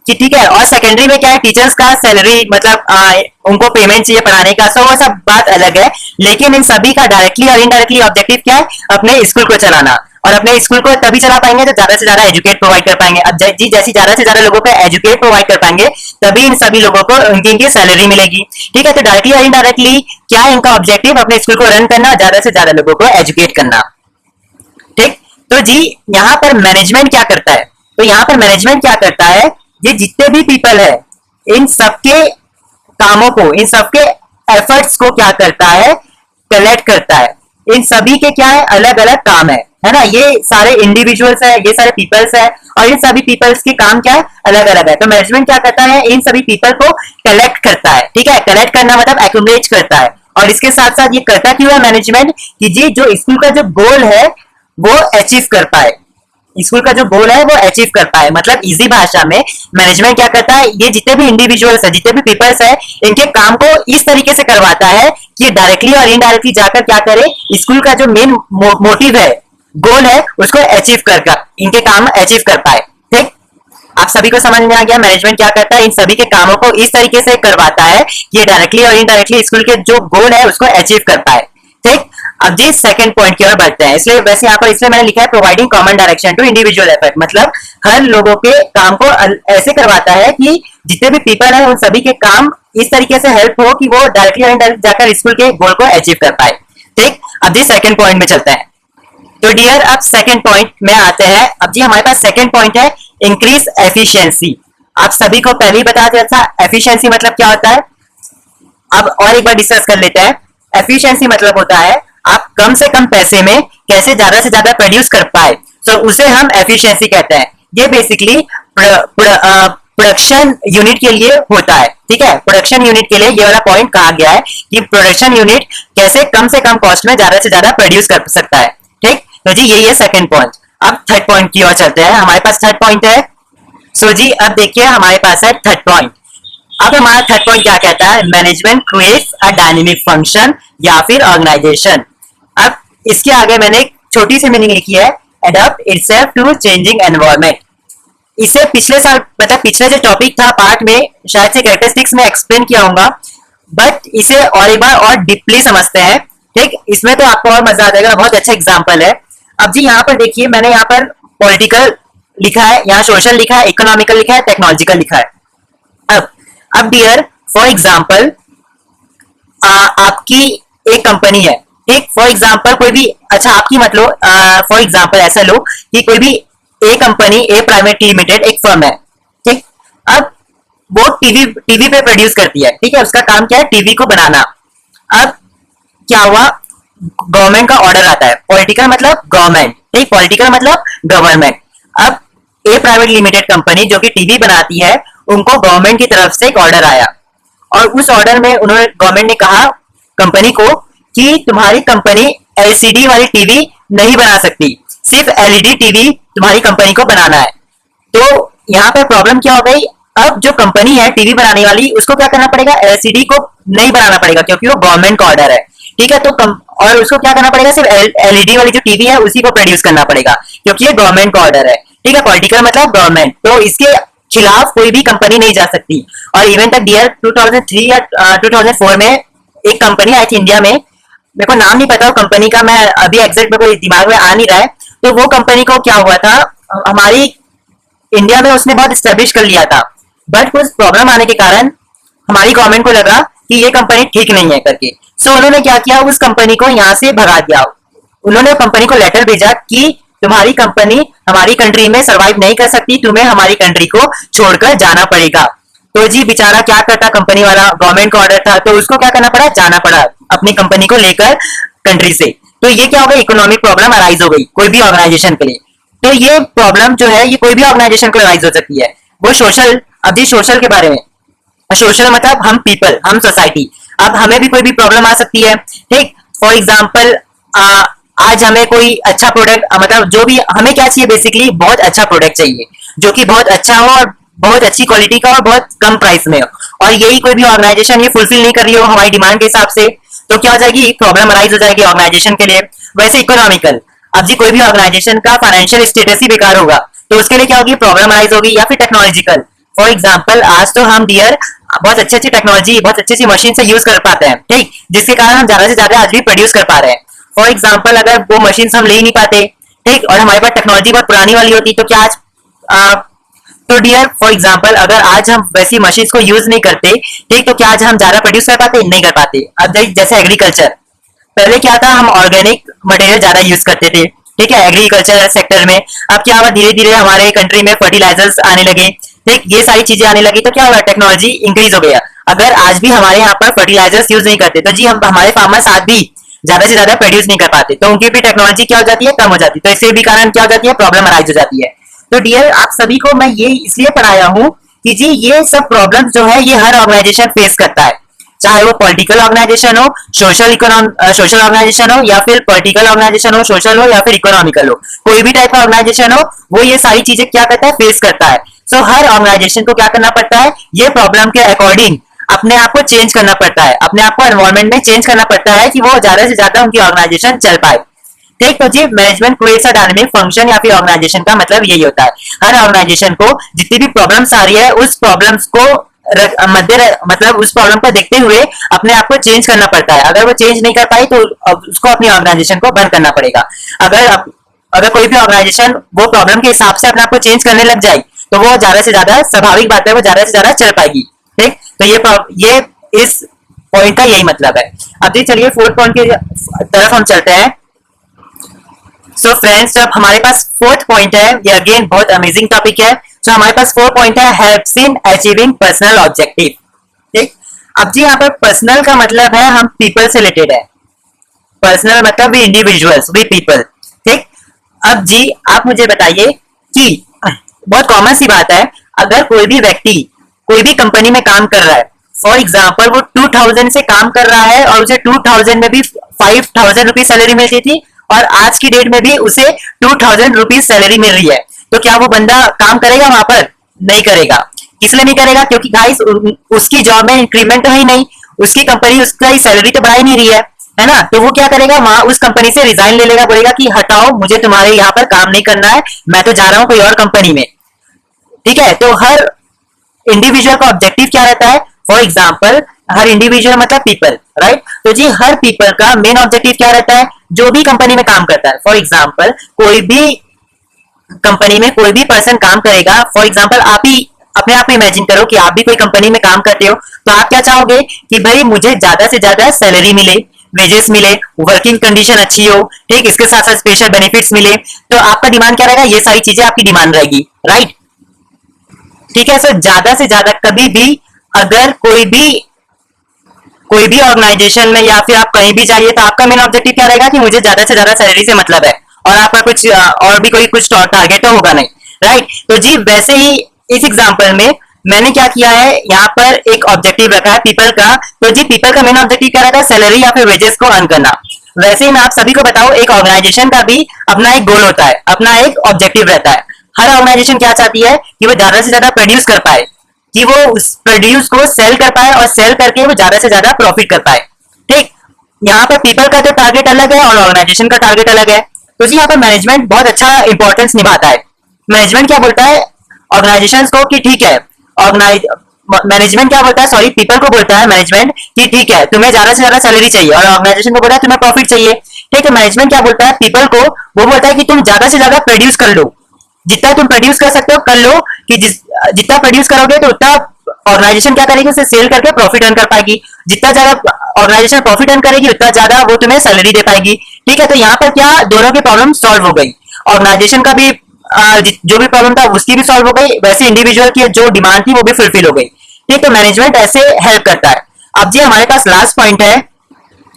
कि ठीक है, और सेकेंडरी में क्या है, टीचर्स का सैलरी, मतलब उनको पेमेंट चाहिए पढ़ाने का, सो वो सब बात अलग है, लेकिन इन सभी का डायरेक्टली और इनडायरेक्टली ऑब्जेक्टिव क्या है, अपने स्कूल को चलाना, और अपने स्कूल को तभी चला पाएंगे तो ज्यादा से ज्यादा एजुकेट प्रोवाइड कर पाएंगे। अब जी जैसी ज्यादा से ज्यादा लोगों को एजुकेट प्रोवाइड कर पाएंगे तभी इन सभी लोगों को उनकी इनकी सैलरी मिलेगी। ठीक है, तो डायरेक्टली और इनडायरेक्टली क्या है इनका ऑब्जेक्टिव, अपने स्कूल को रन करना, ज्यादा से ज्यादा लोगों को एजुकेट करना। ठीक, तो जी यहाँ पर मैनेजमेंट क्या करता है, तो यहाँ पर मैनेजमेंट क्या करता है, ये जितने भी पीपल है इन सबके कामों को, इन सबके एफर्ट्स को क्या करता है, कलेक्ट करता है। इन सभी के क्या है, अलग अलग काम है ना, ये सारे इंडिविजुअल्स है, ये सारे पीपल्स है, और इन सभी पीपल्स के काम क्या है, अलग अलग है। तो मैनेजमेंट क्या करता है, इन सभी पीपल को कलेक्ट करता है। ठीक है, कलेक्ट करना मतलब एक्यूमुलेट करता है, और इसके साथ साथ ये करता क्यों है मैनेजमेंट, कि जी जो स्कूल का जो गोल है वो अचीव कर पाए, स्कूल का जो गोल है वो अचीव कर पाए। मतलब इजी भाषा में मैनेजमेंट क्या करता है, ये जितने भी इंडिविजुअल्स है, जितने भी पीपल्स है, इनके काम को इस तरीके से करवाता है कि डायरेक्टली और इनडायरेक्टली जाकर क्या करे, स्कूल का जो मेन मोटिव है, गोल है, उसको अचीव कर इनके काम अचीव कर पाए। ठीक, आप सभी को समझ में आ गया मैनेजमेंट क्या करता है, इन सभी के कामों को इस तरीके से करवाता है कि ये डायरेक्टली और इनडायरेक्टली स्कूल के जो गोल है उसको अचीव कर पाए। ठीक, अब जी सेकंड पॉइंट की ओर बढ़ते हैं। इसलिए वैसे यहाँ पर इसलिए मैंने लिखा है providing common direction to individual effort, मतलब हर लोगों के काम को ऐसे करवाता है कि जितने भी पीपल है उन सभी के काम इस तरीके से हेल्प हो कि वो डायरेक्टली और इनडायरेक्टली जाकर स्कूल के गोल को अचीव कर पाए। ठीक, अब जी सेकंड पॉइंट में चलते हैं। तो डियर अब सेकंड पॉइंट में आते हैं। अब जी हमारे पास सेकंड पॉइंट है इंक्रीज एफिशिएंसी। आप सभी को पहले ही बता दिया था एफिशिएंसी मतलब क्या होता है, अब और एक बार डिस्कस कर लेते हैं। एफिशिएंसी मतलब होता है आप कम से कम पैसे में कैसे ज्यादा से ज्यादा प्रोड्यूस कर पाए, तो उसे हम एफिशिएंसी कहते हैं। ये बेसिकली प्रोडक्शन यूनिट के लिए होता है। ठीक है, प्रोडक्शन यूनिट के लिए ये वाला पॉइंट कहा गया है कि प्रोडक्शन यूनिट कैसे कम से कम कॉस्ट में ज्यादा से ज्यादा प्रोड्यूस कर सकता है। ठीक, तो जी यही है सेकंड पॉइंट। अब थर्ड पॉइंट की ओर चलते हैं। हमारे पास थर्ड पॉइंट है, सो जी अब देखिए हमारे पास है थर्ड पॉइंट। अब हमारा थर्ड पॉइंट क्या कहता है, management creates a dynamic function या फिर ऑर्गेनाइजेशन। अब इसके आगे मैंने एक छोटी सी मीनिंग लिखी है, adopt itself to changing environment. इसे पिछले साल, मतलब पिछले जो टॉपिक था पार्ट में शायद से कैरेक्टरिस्टिक्स में एक्सप्लेन किया होगा, बट इसे और एक बार और डीपली समझते हैं। ठीक, इसमें तो आपको और मजा आ जाएगा, बहुत अच्छा एग्जाम्पल है। अब जी यहाँ पर देखिए मैंने यहाँ पर पॉलिटिकल लिखा है, यहाँ सोशल लिखा है, इकोनॉमिकल लिखा है, टेक्नोलॉजिकल लिखा है। अब डियर फॉर एग्जाम्पल आपकी एक कंपनी है। ठीक, फॉर एग्जाम्पल कोई भी, अच्छा आपकी मत लो, फॉर एग्जाम्पल ऐसा लो कि कोई भी ए कंपनी, ए प्राइवेट लिमिटेड एक फर्म है। ठीक, अब वो टीवी पे प्रोड्यूस करती है। ठीक है, उसका काम क्या है, टीवी को बनाना। अब क्या हुआ, गवर्नमेंट का ऑर्डर आता है, पॉलिटिकल मतलब गवर्नमेंट, ठीक, पॉलिटिकल मतलब गवर्नमेंट। अब ए प्राइवेट लिमिटेड कंपनी जो कि टीवी बनाती है, उनको गवर्नमेंट की तरफ से एक ऑर्डर आया और उस ऑर्डर में उन्होंने गवर्नमेंट ने कहा कंपनी को कि तुम्हारी कंपनी एलसीडी वाली टीवी नहीं बना सकती, सिर्फ एलईडी टीवी तुम्हारी कंपनी को बनाना है। तो यहाँ पे प्रॉब्लम क्या हो गई, अब जो कंपनी है टीवी बनाने वाली, उसको क्या करना पड़ेगा, एलसीडी को नहीं बनाना पड़ेगा क्योंकि वो गवर्नमेंट का ऑर्डर है। ठीक है, तो और उसको क्या करना पड़ेगा, सिर्फ एलईडी वाली जो टीवी है उसी को प्रोड्यूस करना पड़ेगा क्योंकि ये गवर्नमेंट का ऑर्डर है। ठीक है, पॉलिटिकल मतलब गवर्नमेंट, तो इसके खिलाफ कोई भी कंपनी नहीं जा सकती। और इवन तक ईयर 2003 या 2004 में एक कंपनी आई थी इंडिया में, मेरे को नाम नहीं पता वो कंपनी का, मैं अभी एग्जैक्ट मेरे को दिमाग में आ नहीं रहा है। तो वो कंपनी को क्या हुआ था, हमारी इंडिया में उसने बहुत स्टेब्लिश कर लिया था, बट कुछ प्रॉब्लम आने के कारण हमारी गवर्नमेंट को लगा कि ये कंपनी ठीक नहीं है करके, सो उन्होंने क्या किया, उस कंपनी को यहाँ से भगा दिया। उन्होंने कंपनी को लेटर भेजा कि तुम्हारी कंपनी हमारी कंट्री में सरवाइव नहीं कर सकती, तुम्हें हमारी कंट्री को छोड़कर जाना पड़ेगा। तो जी बेचारा क्या करता, कंपनी वाला, गवर्नमेंट का ऑर्डर था तो उसको क्या करना पड़ा, जाना पड़ा अपनी कंपनी को लेकर कंट्री से। तो ये क्या हो गया, इकोनॉमिक प्रॉब्लम अराइज हो गई कोई भी ऑर्गेनाइजेशन के लिए। तो ये प्रॉब्लम जो है ये कोई भी ऑर्गेनाइजेशन को अराइज हो सकती है। वो सोशल, अब जी सोशल के बारे में, सोशल मतलब हम पीपल, हम सोसाइटी, अब हमें भी कोई भी प्रॉब्लम आ सकती है। ठीक, फॉर एग्जाम्पल आज हमें कोई अच्छा प्रोडक्ट, मतलब जो भी हमें क्या चाहिए, बेसिकली बहुत अच्छा प्रोडक्ट चाहिए जो कि बहुत अच्छा हो और बहुत अच्छी क्वालिटी का और बहुत कम प्राइस में हो, और यही कोई भी ऑर्गेनाइजेशन ये फुलफिल नहीं कर रही हो हमारी डिमांड के हिसाब से, तो क्या हो जाएगी, प्रॉब्लम अराइज हो जाएगी ऑर्गेनाइजेशन के लिए। वैसे इकोनॉमिकल, अब जी कोई भी ऑर्गेनाइजेशन का फाइनेंशियल स्टेटस ही बेकार होगा तो उसके लिए क्या होगी, प्रॉब्लम अराइज होगी। या फिर टेक्नोलॉजिकल, फॉर एग्जाम्पल आज तो हम डियर बहुत अच्छी अच्छी टेक्नोलॉजी, बहुत अच्छी अच्छी मशीन से यूज कर पाते हैं, ठीक, जिसके कारण हम ज्यादा से ज्यादा आज भी प्रोड्यूस कर पा रहे हैं। फॉर एग्जाम्पल अगर वो मशीन हम ले ही नहीं पाते, ठीक, और हमारे पास टेक्नोलॉजी बहुत पुरानी वाली होती, तो क्या आज तो डियर फॉर एग्जाम्पल अगर आज हम वैसी मशीन को यूज नहीं करते, ठीक, तो क्या आज हम ज्यादा प्रोड्यूस कर पाते, नहीं कर पाते। अब जैसे एग्रीकल्चर, पहले क्या था, हम ऑर्गेनिक मटेरियल ज्यादा यूज करते थे, ठीक है, एग्रीकल्चर सेक्टर में। अब क्या हुआ, धीरे धीरे हमारे कंट्री में फर्टिलाइजर्स आने लगे, ठीक, ये सारी चीजें आने लगी, तो क्या हुआ, टेक्नोलॉजी इंक्रीज हो गया। अगर आज भी हमारे यहाँ पर फर्टिलाइजर्स यूज नहीं करते तो जी हम, हमारे फार्मर्स आज भी ज्यादा से ज्यादा प्रोड्यूस नहीं कर पाते, तो उनकी भी टेक्नोलॉजी क्या हो जाती है, कम हो जाती है, तो इससे भी कारण क्या हो जाती है, प्रॉब्लम अराइज हो जाती है। तो डियर आप सभी को मैं ये इसलिए पढ़ाया हूँ कि जी ये सब प्रॉब्लम जो है ये हर ऑर्गेनाइजेशन फेस करता है, चाहे वो पॉलिटिकल ऑर्गेनाइजेशन हो, सोशल ऑर्गेनाइजेशन हो, या फिर पॉलिटिकल ऑर्गेनाइजेशन हो, सोशल हो, या फिर इकोनॉमिकल हो, कोई भी टाइप का ऑर्गेनाइजेशन हो, वो ये सारी चीजें क्या करता है, फेस करता है। सो हर ऑर्गेनाइजेशन को क्या करना पड़ता है, ये प्रॉब्लम के अकॉर्डिंग अपने आप को चेंज करना पड़ता है, अपने आप को एनवायरमेंट में चेंज करना पड़ता है कि वो ज्यादा से ज्यादा उनकी ऑर्गेनाइजेशन चल पाए। ठीक, तो जी management creates a dynamic function या फिर ऑर्गेनाइजेशन का मतलब यही होता है, हर ऑर्गेनाइजेशन को जितनी भी प्रॉब्लम्स आ रही है उस प्रॉब्लम्स को मतलब उस प्रॉब्लम को देखते हुए अपने आप को चेंज करना पड़ता है। अगर वो चेंज नहीं कर पाई तो उसको अपनी ऑर्गेनाइजेशन को बंद करना पड़ेगा। अगर अगर कोई भी ऑर्गेनाइजेशन वो प्रॉब्लम के हिसाब से अपने आप को चेंज करने लग जाए तो वो ज्यादा से ज्यादा, स्वाभाविक बात है, वो ज्यादा से ज्यादा चल पाएगी। ठीक, तो ये इस पॉइंट का यही मतलब है। अब जी चलिए फोर्थ पॉइंट की तरफ हम चलते हैं। सो फ्रेंड्स, जब हमारे पास फोर्थ पॉइंट है, ये अगेन बहुत अमेजिंग टॉपिक है। सो हमारे पास 4 पॉइंट है, helps in achieving personal objective. ठीक, अब जी यहाँ पर पर्सनल का मतलब है हम पीपल से रिलेटेड है, पर्सनल मतलब वी इंडिविजुअल्स, वी पीपल। ठीक, अब जी आप मुझे बताइए कि बहुत कॉमन सी बात है, अगर कोई भी व्यक्ति कोई भी कंपनी में काम कर रहा है, फॉर एग्जाम्पल वो 2000 से काम कर रहा है और उसे 2000 में भी 5000 रुपीज सैलरी मिलती थी और आज की डेट में भी उसे 2000 रुपीज सैलरी मिल रही है, तो क्या वो बंदा काम करेगा वहां पर? नहीं करेगा। इसलिए नहीं करेगा क्योंकि गाइस उसकी जॉब में इंक्रीमेंट तो है ही नहीं, उसकी कंपनी उसका सैलरी तो बढ़ा ही नहीं रही है ना, तो वो क्या करेगा, वहां उस कंपनी से रिजाइन ले लेगा, बोलेगा कि हटाओ, मुझे तुम्हारे यहाँ पर काम नहीं करना है, मैं तो जा रहा हूँ कोई और कंपनी में। ठीक है, तो हर इंडिविजुअल का ऑब्जेक्टिव क्या रहता है, फॉर एग्जाम्पल हर इंडिविजुअल मतलब पीपल, राइट, तो जी हर पीपल का मेन ऑब्जेक्टिव क्या रहता है, जो भी कंपनी में काम करता है, फॉर एग्जाम्पल कोई भी कंपनी में कोई भी पर्सन काम करेगा, फॉर एग्जाम्पल आप ही अपने आप में इमेजिन करो कि आप भी कोई कंपनी में काम करते हो, तो आप क्या चाहोगे कि भाई मुझे ज्यादा से ज्यादा सैलरी मिले, वेजेस मिले, वर्किंग कंडीशन अच्छी हो, ठीक, इसके साथ साथ स्पेशल बेनिफिट्स मिले, तो आपका डिमांड क्या रहेगा, ये सारी चीजें आपकी डिमांड रहेगी, राइट। ठीक है, सो ज्यादा से ज्यादा कभी भी अगर कोई भी ऑर्गेनाइजेशन में या फिर आप कहीं भी जाइए तो आपका मेन ऑब्जेक्टिव क्या रहेगा कि मुझे ज्यादा से ज्यादा सैलरी से मतलब है, और आपका कुछ और भी कोई कुछ टारगेट तो होगा नहीं, राइट। तो जी वैसे ही इस एग्जाम्पल में मैंने क्या किया है, यहाँ पर एक ऑब्जेक्टिव रखा है पीपल का। तो जी पीपल का मेन ऑब्जेक्टिव क्या रहता है, सैलरी या फिर वेजेस को अर्न करना। वैसे ही मैं आप सभी को बताऊं, एक ऑर्गेनाइजेशन का भी अपना एक गोल होता है, अपना एक ऑब्जेक्टिव रहता है। हर ऑर्गेनाइजेशन क्या चाहती है कि वो ज्यादा से ज्यादा प्रोड्यूस कर पाए, कि वो उस प्रोड्यूस को सेल कर पाए और सेल करके वो ज्यादा से ज्यादा प्रॉफिट कर पाए, ठीक। यहाँ पर पीपल का तो टारगेट अलग है और ऑर्गेनाइजेशन का टारगेट अलग है। तो जी यहाँ पर मैनेजमेंट बहुत अच्छा इंपॉर्टेंस निभाता है। मैनेजमेंट क्या बोलता है ऑर्गेनाइजेशंस को कि ठीक है, ऑर्गेनाइज मैनेजमेंट क्या बोलता है, सॉरी पीपल को बोलता है मैनेजमेंट कि ठीक है तुम्हें ज्यादा से ज्यादा सैलरी चाहिए, और ऑर्गेनाइजेशन को बोलता है तुम्हें प्रॉफिट चाहिए, ठीक है। मैनेजमेंट क्या बोलता है पीपल को, वो बोलता है कि तुम ज्यादा से ज्यादा प्रोड्यूस कर लो, जितना तुम प्रोड्यूस कर सकते हो कर लो, कि जितना प्रोड्यूस करोगे तो उतना ऑर्गेनाइजेशन क्या करेगी, उसे सेल करके प्रॉफिट अर्न कर पाएगी। जितना ज्यादा ऑर्गेनाइजेशन प्रॉफिट अर्न करेगी उतना ज्यादा वो तुम्हें सैलरी दे पाएगी, ठीक है। तो यहाँ पर क्या दोनों की प्रॉब्लम सॉल्व हो गई, ऑर्गेनाइजेशन का भी जो भी प्रॉब्लम था उसकी भी सॉल्व हो गई, वैसे इंडिविजुअल की जो डिमांड थी वो भी फुलफिल हो गई, ठीक। तो मैनेजमेंट ऐसे हेल्प करता है। अब जी हमारे पास लास्ट पॉइंट है,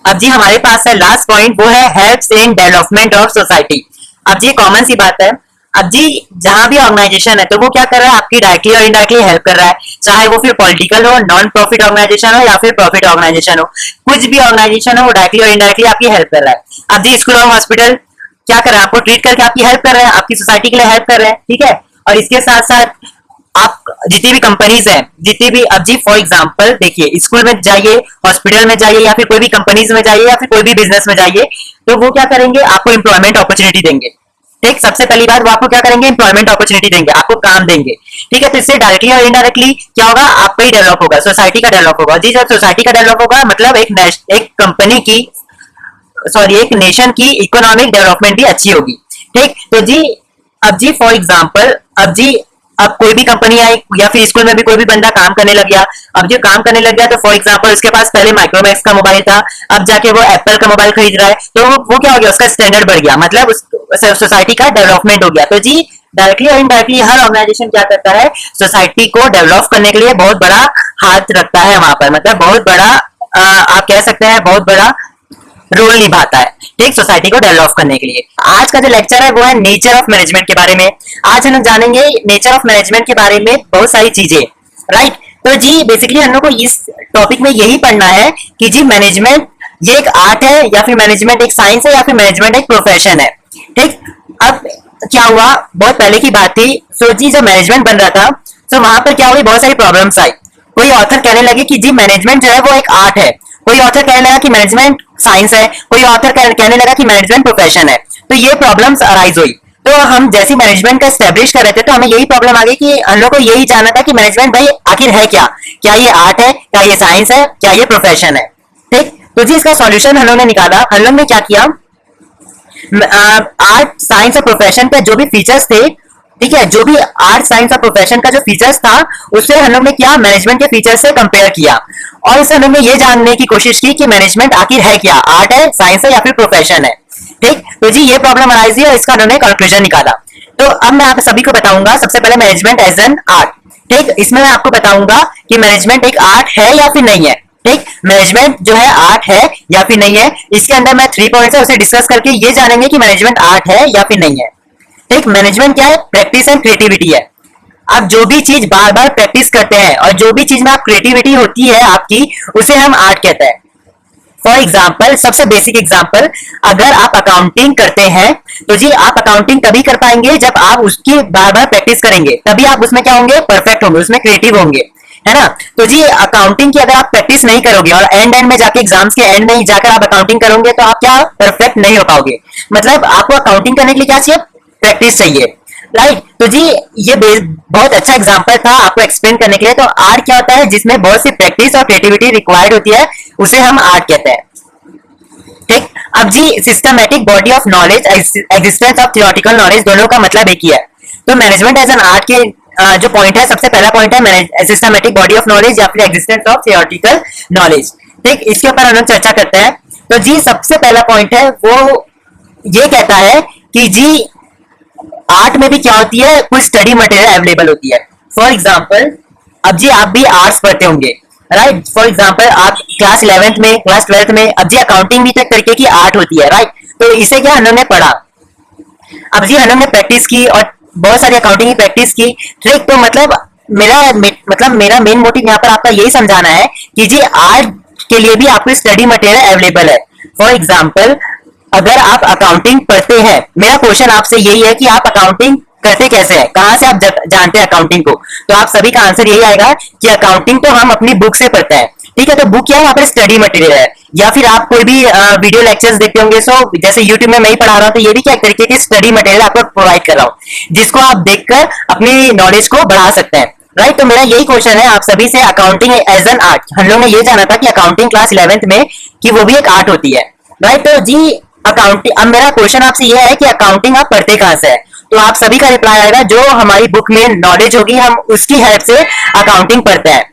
अब जी हमारे पास है लास्ट पॉइंट, वो है helps in development of society. अब जी कॉमन सी बात है, अब जी जहां भी ऑर्गेनाइजेशन है तो वो क्या कर रहा है, आपकी डायरेक्टली और इनडायरेक्टली हेल्प कर रहा है, चाहे वो फिर पॉलिटिकल हो, नॉन प्रॉफिट ऑर्गेनाइजेशन हो या फिर प्रॉफिट ऑर्गेनाइजेशन हो, कुछ भी ऑर्गेनाइजेशन हो वो डायरेक्टली और इनडायरेक्टली आपकी हेल्प कर रहा है। अब जी स्कूल और हॉस्पिटल क्या कर रहे हैं, आपको ट्रीट करके आपकी हेल्प कर रहे हैं, आपकी सोसाइटी के लिए हेल्प कर रहे हैं, ठीक है। और इसके साथ साथ आप जितनी भी कंपनीज हैं, जितनी भी, अब जी फॉर एग्जांपल देखिए स्कूल में जाइए, हॉस्पिटल में जाइए या फिर कोई भी कंपनीज में जाइए या फिर कोई भी बिजनेस में जाइए, तो वो क्या करेंगे, आपको एम्प्लॉयमेंट अपॉर्चुनिटी देंगे, ठीक। सबसे पहली बात वो आपको क्या करेंगे, एम्प्लॉयमेंट अपॉर्चुनिटी देंगे, आपको काम देंगे, ठीक है। तो इससे डायरेक्टली और इनडायरेक्टली क्या होगा, आपका ही डेवलप होगा, सोसाइटी का डेवलप होगा। जी जब सोसाइटी का डेवलप होगा मतलब एक कंपनी की, सॉरी एक नेशन की इकोनॉमिक डेवलपमेंट भी अच्छी होगी, ठीक। तो जी अब जी फॉर एग्जांपल, अब जी अब कोई भी कंपनी आई या फिर स्कूल में भी कोई भी बंदा काम करने लग गया, अब जो काम करने लग गया तो फॉर एग्जांपल उसके पास पहले माइक्रोमैक्स का मोबाइल था, अब जाके वो एप्पल का मोबाइल खरीद रहा है, तो वो क्या हो गया, उसका स्टैंडर्ड बढ़ गया, मतलब सोसाइटी का डेवलपमेंट हो गया। तो जी डायरेक्टली और इनडायरेक्टली हर ऑर्गेनाइजेशन क्या करता है, सोसाइटी को डेवलप करने के लिए बहुत बड़ा हाथ रखता है वहां पर, मतलब बहुत बड़ा आप कह सकते हैं बहुत बड़ा रोल निभाता है, ठीक, सोसाइटी को डेवलप करने के लिए। आज का जो लेक्चर है वो है नेचर ऑफ मैनेजमेंट के बारे में। आज हम लोग जानेंगे नेचर ऑफ मैनेजमेंट के बारे में बहुत सारी चीजें, राइट। तो जी बेसिकली हम लोग को इस टॉपिक में यही पढ़ना है कि जी मैनेजमेंट ये एक आर्ट है या फिर मैनेजमेंट एक साइंस है या फिर मैनेजमेंट एक प्रोफेशन है, ठीक। अब क्या हुआ, बहुत पहले की बात थी, सो जी जब मैनेजमेंट बन रहा था तो वहां पर क्या हुई, बहुत सारी प्रॉब्लम्स आई। कोई ऑथर कहने लगे कि जी मैनेजमेंट जो है वो एक आर्ट है, कोई ऑथर कहने लगा कि मैनेजमेंट साइंस है, कोई ऑथर कहने लगा कि मैनेजमेंट प्रोफेशन है। तो ये प्रॉब्लम्स अराइज हुई। तो हम जैसे मैनेजमेंट का स्टैब्लिश कर रहे थे तो हमें यही प्रॉब्लम आ गई कि हम लोग को यही जानना था कि मैनेजमेंट भाई आखिर है क्या, क्या ये आर्ट है, क्या ये साइंस है, क्या ये प्रोफेशन है, ठीक। तो जी इसका सॉल्यूशन हम लोग ने निकाला। हम लोग ने क्या किया, आर्ट साइंस और प्रोफेशन पे जो भी फीचर्स थे, ठीक है, जो भी आर्ट साइंस और प्रोफेशन का जो फीचर्स था उससे हम लोग ने क्या मैनेजमेंट के फीचर्स से कंपेयर किया, और इससे हम लोग ने ये जानने की कोशिश की कि मैनेजमेंट आखिर है क्या, आर्ट है, साइंस है या फिर प्रोफेशन है, ठीक। तो जी ये प्रॉब्लम अराइज हुई और इसका उन्होंने कंक्लूजन निकाला। तो अब मैं आप सभी को बताऊंगा सबसे पहले मैनेजमेंट एज एन आर्ट, ठीक। इसमें मैं आपको बताऊंगा कि मैनेजमेंट एक आर्ट है या फिर नहीं है, ठीक। मैनेजमेंट जो है आर्ट है या फिर नहीं है, इसके अंदर मैं 3 पॉइंट्स है उसे डिस्कस करके ये जानेंगे कि मैनेजमेंट आर्ट है या फिर नहीं है, ठीक। मैनेजमेंट क्या है, प्रैक्टिस एंड क्रिएटिविटी है। आप जो भी चीज बार बार प्रैक्टिस करते हैं और जो भी चीज में आप क्रिएटिविटी होती है आपकी, उसे हम आर्ट कहते हैं। फॉर एग्जाम्पल, सबसे बेसिक एग्जाम्पल, अगर आप अकाउंटिंग करते हैं तो जी आप अकाउंटिंग तभी कर पाएंगे जब आप उसकी बार बार प्रैक्टिस करेंगे, तभी आप उसमें क्या होंगे, परफेक्ट होंगे, उसमें क्रिएटिव होंगे, है ना। तो जी अकाउंटिंग की अगर आप प्रैक्टिस नहीं करोगे और एंड में जाके एग्जाम्स के एंड में जाकर आप अकाउंटिंग करोगे तो आप क्या परफेक्ट नहीं हो पाओगे। मतलब आपको अकाउंटिंग करने के लिए क्या चाहिए, प्रैक्टिस चाहिए, राइट। तो जी ये बहुत अच्छा एग्जांपल था आपको एक्सप्लेन करने के लिए। तो आर्ट क्या होता है, जिसमें बहुत सी प्रैक्टिस और क्रिएटिविटी रिक्वायर्ड होती है, उसे हम आर्ट कहते हैं, ठीक। अब जी systematic body of knowledge, existence of theoretical knowledge, दोनों का मतलब एक ही है। तो मैनेजमेंट एज एन आर्ट के जो पॉइंट है, सबसे पहला पॉइंट है सिस्टमैटिक बॉडी ऑफ नॉलेज या फिर एग्जिस्टेंस ऑफ थियोरेटिकल नॉलेज, ठीक। इसके ऊपर हम लोग चर्चा करते हैं। तो जी सबसे पहला पॉइंट है वो ये कहता है कि जी आर्ट में भी क्या होती है, कुछ स्टडी मटेरियल अवेलेबल होती है। फॉर एग्जाम्पल, अब जी आप भी आर्ट्स पढ़ते होंगे, राइट। फॉर एग्जाम्पल आप क्लास 11th में, क्लास 12th में, अब जी अकाउंटिंग भी तो एक तरीके की आर्ट होती है, राइट। तो इसे क्या हम लोगों ने पढ़ा, अब जी हम लोग ने प्रैक्टिस की और बहुत सारी अकाउंटिंग की प्रैक्टिस की, ठीक। तो मेरा मेन मोटिव यहाँ पर आपका यही समझाना है कि जी आज के लिए भी आपको स्टडी मटेरियल अवेलेबल है। फॉर एग्जाम्पल, अगर आप अकाउंटिंग पढ़ते हैं, मेरा क्वेश्चन आपसे यही है कि आप अकाउंटिंग करते कैसे हैं, कहाँ से आप जानते हैं अकाउंटिंग को। तो आप सभी का आंसर यही आएगा कि अकाउंटिंग तो हम अपनी बुक से पढ़ते हैं, ठीक है। तो बुक क्या है, यहाँ पर स्टडी मटेरियल है। या फिर आप कोई भी वीडियो लेक्चर्स देखते होंगे, सो जैसे यूट्यूब में मैं ही पढ़ा रहा हूँ, तो ये भी क्या एक तरीके की स्टडी मटेरियल आपको प्रोवाइड कर रहा हूँ, जिसको आप देखकर अपनी नॉलेज को बढ़ा सकते हैं, राइट। तो मेरा यही क्वेश्चन है आप सभी से, अकाउंटिंग एज एन आर्ट। हम लोग ने ये जाना था कि अकाउंटिंग क्लास 11th में कि वो भी एक आर्ट होती है, राइट। तो जी अकाउंटिंग, अब मेरा क्वेश्चन आपसे ये है कि अकाउंटिंग आप पढ़ते कहाँ से है। तो आप सभी का रिप्लाई आएगा जो हमारी बुक में नॉलेज होगी, हम उसकी हेल्प से अकाउंटिंग पढ़ते हैं,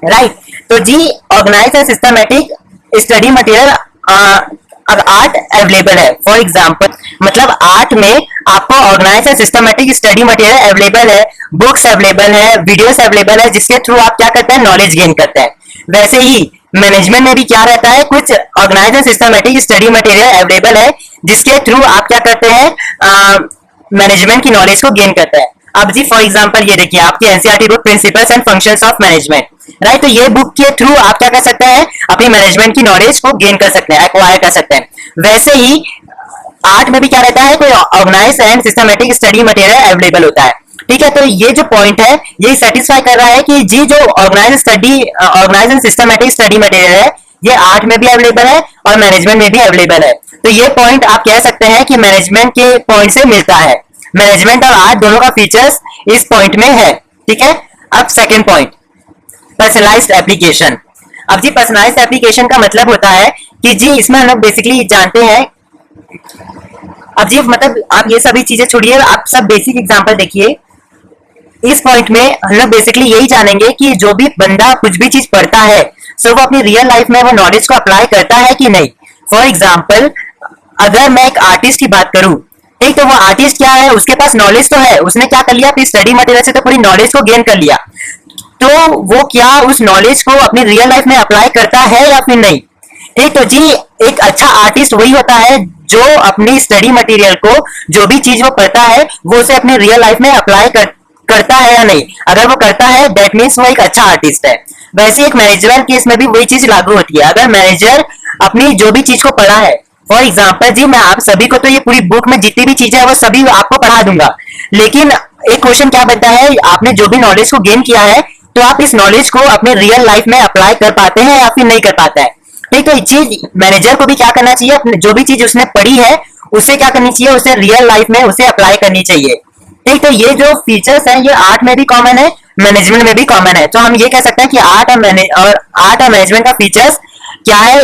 राइट। तो जी organise and systematic study material art available है। फॉर एग्जाम्पल, मतलब आर्ट में आपको organise and systematic study material available है, बुक्स अवेलेबल है, वीडियोस अवेलेबल है, जिसके थ्रू आप क्या करते हैं, नॉलेज गेन करते हैं। वैसे ही मैनेजमेंट में भी क्या रहता है, कुछ organise and systematic study material available है, जिसके थ्रू आप क्या करते हैं, मैनेजमेंट की नॉलेज को गेन करते हैं। अब जी फॉर एग्जांपल ये देखिए आपकी NCERT book principles and functions of management, right. तो ये बुक के थ्रू आप क्या कर सकते हैं, अपनी मैनेजमेंट की नॉलेज को गेन कर सकते हैं, एक्वायर कर सकते हैं। वैसे ही आर्ट में भी क्या रहता है, कोई organise and systematic study material available होता है, ठीक है। तो ये जो पॉइंट है ये सेटिस्फाई कर रहा है कि जी जो organise and systematic study material है, ये आर्ट में भी अवेलेबल है और मैनेजमेंट में भी अवेलेबल है। तो ये पॉइंट आप कह सकते हैं कि मैनेजमेंट के पॉइंट से मिलता है। मैनेजमेंट और आर्ट दोनों का फीचर्स इस पॉइंट में है, ठीक है। अब सेकेंड पॉइंट, पर्सनलाइज्ड एप्लीकेशन। अब जी पर्सनलाइज्ड एप्लीकेशन का मतलब होता है कि जी इसमें हम लोग बेसिकली जानते हैं, अब जी मतलब आप ये सभी चीजें छोड़िए, आप सब बेसिक एग्जांपल देखिए। इस पॉइंट में हम लोग बेसिकली यही जानेंगे कि जो भी बंदा कुछ भी चीज पढ़ता है, सो वो अपनी रियल लाइफ में वो नॉलेज को अप्लाई करता है कि नहीं। फॉर एग्जाम्पल, अगर मैं एक आर्टिस्ट की बात करूं, ठीक, तो वो आर्टिस्ट क्या है, उसके पास नॉलेज तो है, उसने क्या कर लिया, अपनी स्टडी मटेरियल से तो पूरी नॉलेज को गेन कर लिया। तो वो क्या उस नॉलेज को अपनी रियल लाइफ में अप्लाई करता है या फिर नहीं, ठीक। तो जी एक अच्छा आर्टिस्ट वही होता है जो अपनी स्टडी मटेरियल को, जो भी चीज वो पढ़ता है, वो उसे अपनी रियल लाइफ में अप्लाई करता है या नहीं। अगर वो करता है, दैट मीन्स वो एक अच्छा आर्टिस्ट है। वैसे एक मैनेजर केस में भी वही चीज लागू होती है। अगर मैनेजर अपनी जो भी चीज को पढ़ा है, फॉर एग्जाम्पल जी मैं आप सभी को तो ये पूरी बुक में जितनी भी चीजें है वो सभी आपको पढ़ा दूंगा, लेकिन एक क्वेश्चन क्या बनता है, आपने जो भी नॉलेज को गेन किया है, तो आप इस नॉलेज को अपने रियल लाइफ में अप्लाई कर पाते हैं या फिर नहीं कर पाते हैं, ठीक। तो चीज मैनेजर को भी क्या करना चाहिए, अपने जो भी चीज उसने पढ़ी है उसे क्या करनी चाहिए, उसे रियल लाइफ में उसे अप्लाई करनी चाहिए, ठीक। तो ये जो फीचर्स हैं ये आर्ट में भी कॉमन है, मैनेजमेंट में भी कॉमन है। तो हम ये कह सकते हैं कि आर्ट और मैनेजमेंट का फीचर्स क्या है,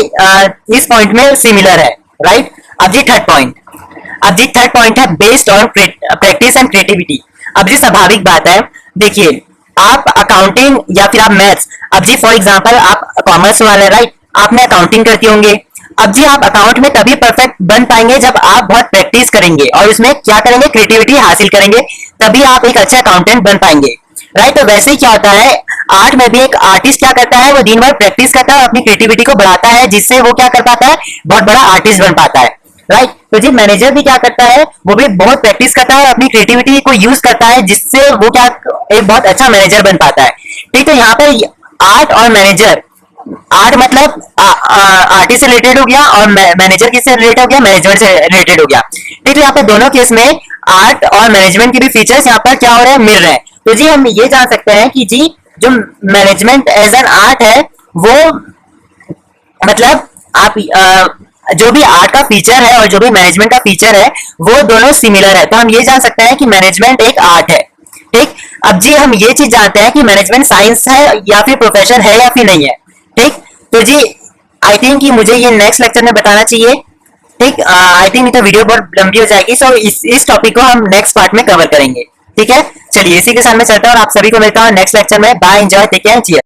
इस पॉइंट में सिमिलर है, राइट। अब जी थर्ड पॉइंट है based on practice and creativity. अब जी स्वाभाविक बात है, देखिए आप अकाउंटिंग या फिर आप मैथ्स, अब जी फॉर एग्जांपल आप कॉमर्स वाले, राइट, आपने अकाउंटिंग करती होंगे। अब जी आप अकाउंट में तभी परफेक्ट बन पाएंगे जब आप बहुत प्रैक्टिस करेंगे और उसमें क्या करेंगे, क्रिएटिविटी हासिल करेंगे, तभी आप एक अच्छा अकाउंटेंट बन पाएंगे, राइट। तो वैसे ही क्या होता है, आर्ट में भी एक आर्टिस्ट क्या करता है, वो दिन भर प्रैक्टिस करता है, अपनी क्रिएटिविटी को बढ़ाता है, जिससे वो क्या कर पाता है, बहुत बड़ा आर्टिस्ट बन पाता है, राइट। तो जी मैनेजर भी क्या करता है, वो भी बहुत प्रैक्टिस करता है, अपनी क्रिएटिविटी को यूज करता है, जिससे वो क्या एक बहुत अच्छा मैनेजर बन पाता है, ठीक। तो यहाँ पर आर्ट और मैनेजर, आर्ट मतलब आर्टिस्ट से रिलेटेड हो गया और मैनेजर किससे रिलेटेड हो गया, मैनेजमेंट से रिलेटेड हो गया, ठीक। तो यहाँ पर दोनों केस में आर्ट और मैनेजमेंट के भी फीचर्स यहाँ पर क्या हो रहे हैं, मिल रहे हैं। तो जी हम ये जान सकते हैं कि जी जो मैनेजमेंट एज एन आर्ट है, वो मतलब आप जो भी आर्ट का फीचर है और जो भी मैनेजमेंट का फीचर है, वो दोनों सिमिलर है। तो हम ये जान सकते हैं कि मैनेजमेंट एक आर्ट है, ठीक। अब जी हम ये चीज जानते हैं कि मैनेजमेंट साइंस है या फिर प्रोफेशन है या फिर नहीं है, ठीक। तो जी आई थिंक कि मुझे ये नेक्स्ट लेक्चर में बताना चाहिए, ठीक। आई थिंक तो वीडियो बहुत लंबी हो जाएगी, सो इस टॉपिक को हम नेक्स्ट पार्ट में कवर करेंगे, ठीक है। चलिए इसी के साथ में चलता हूँ और आप सभी को मिलता हूँ नेक्स्ट लेक्चर में। Bye, enjoy, take care, chair.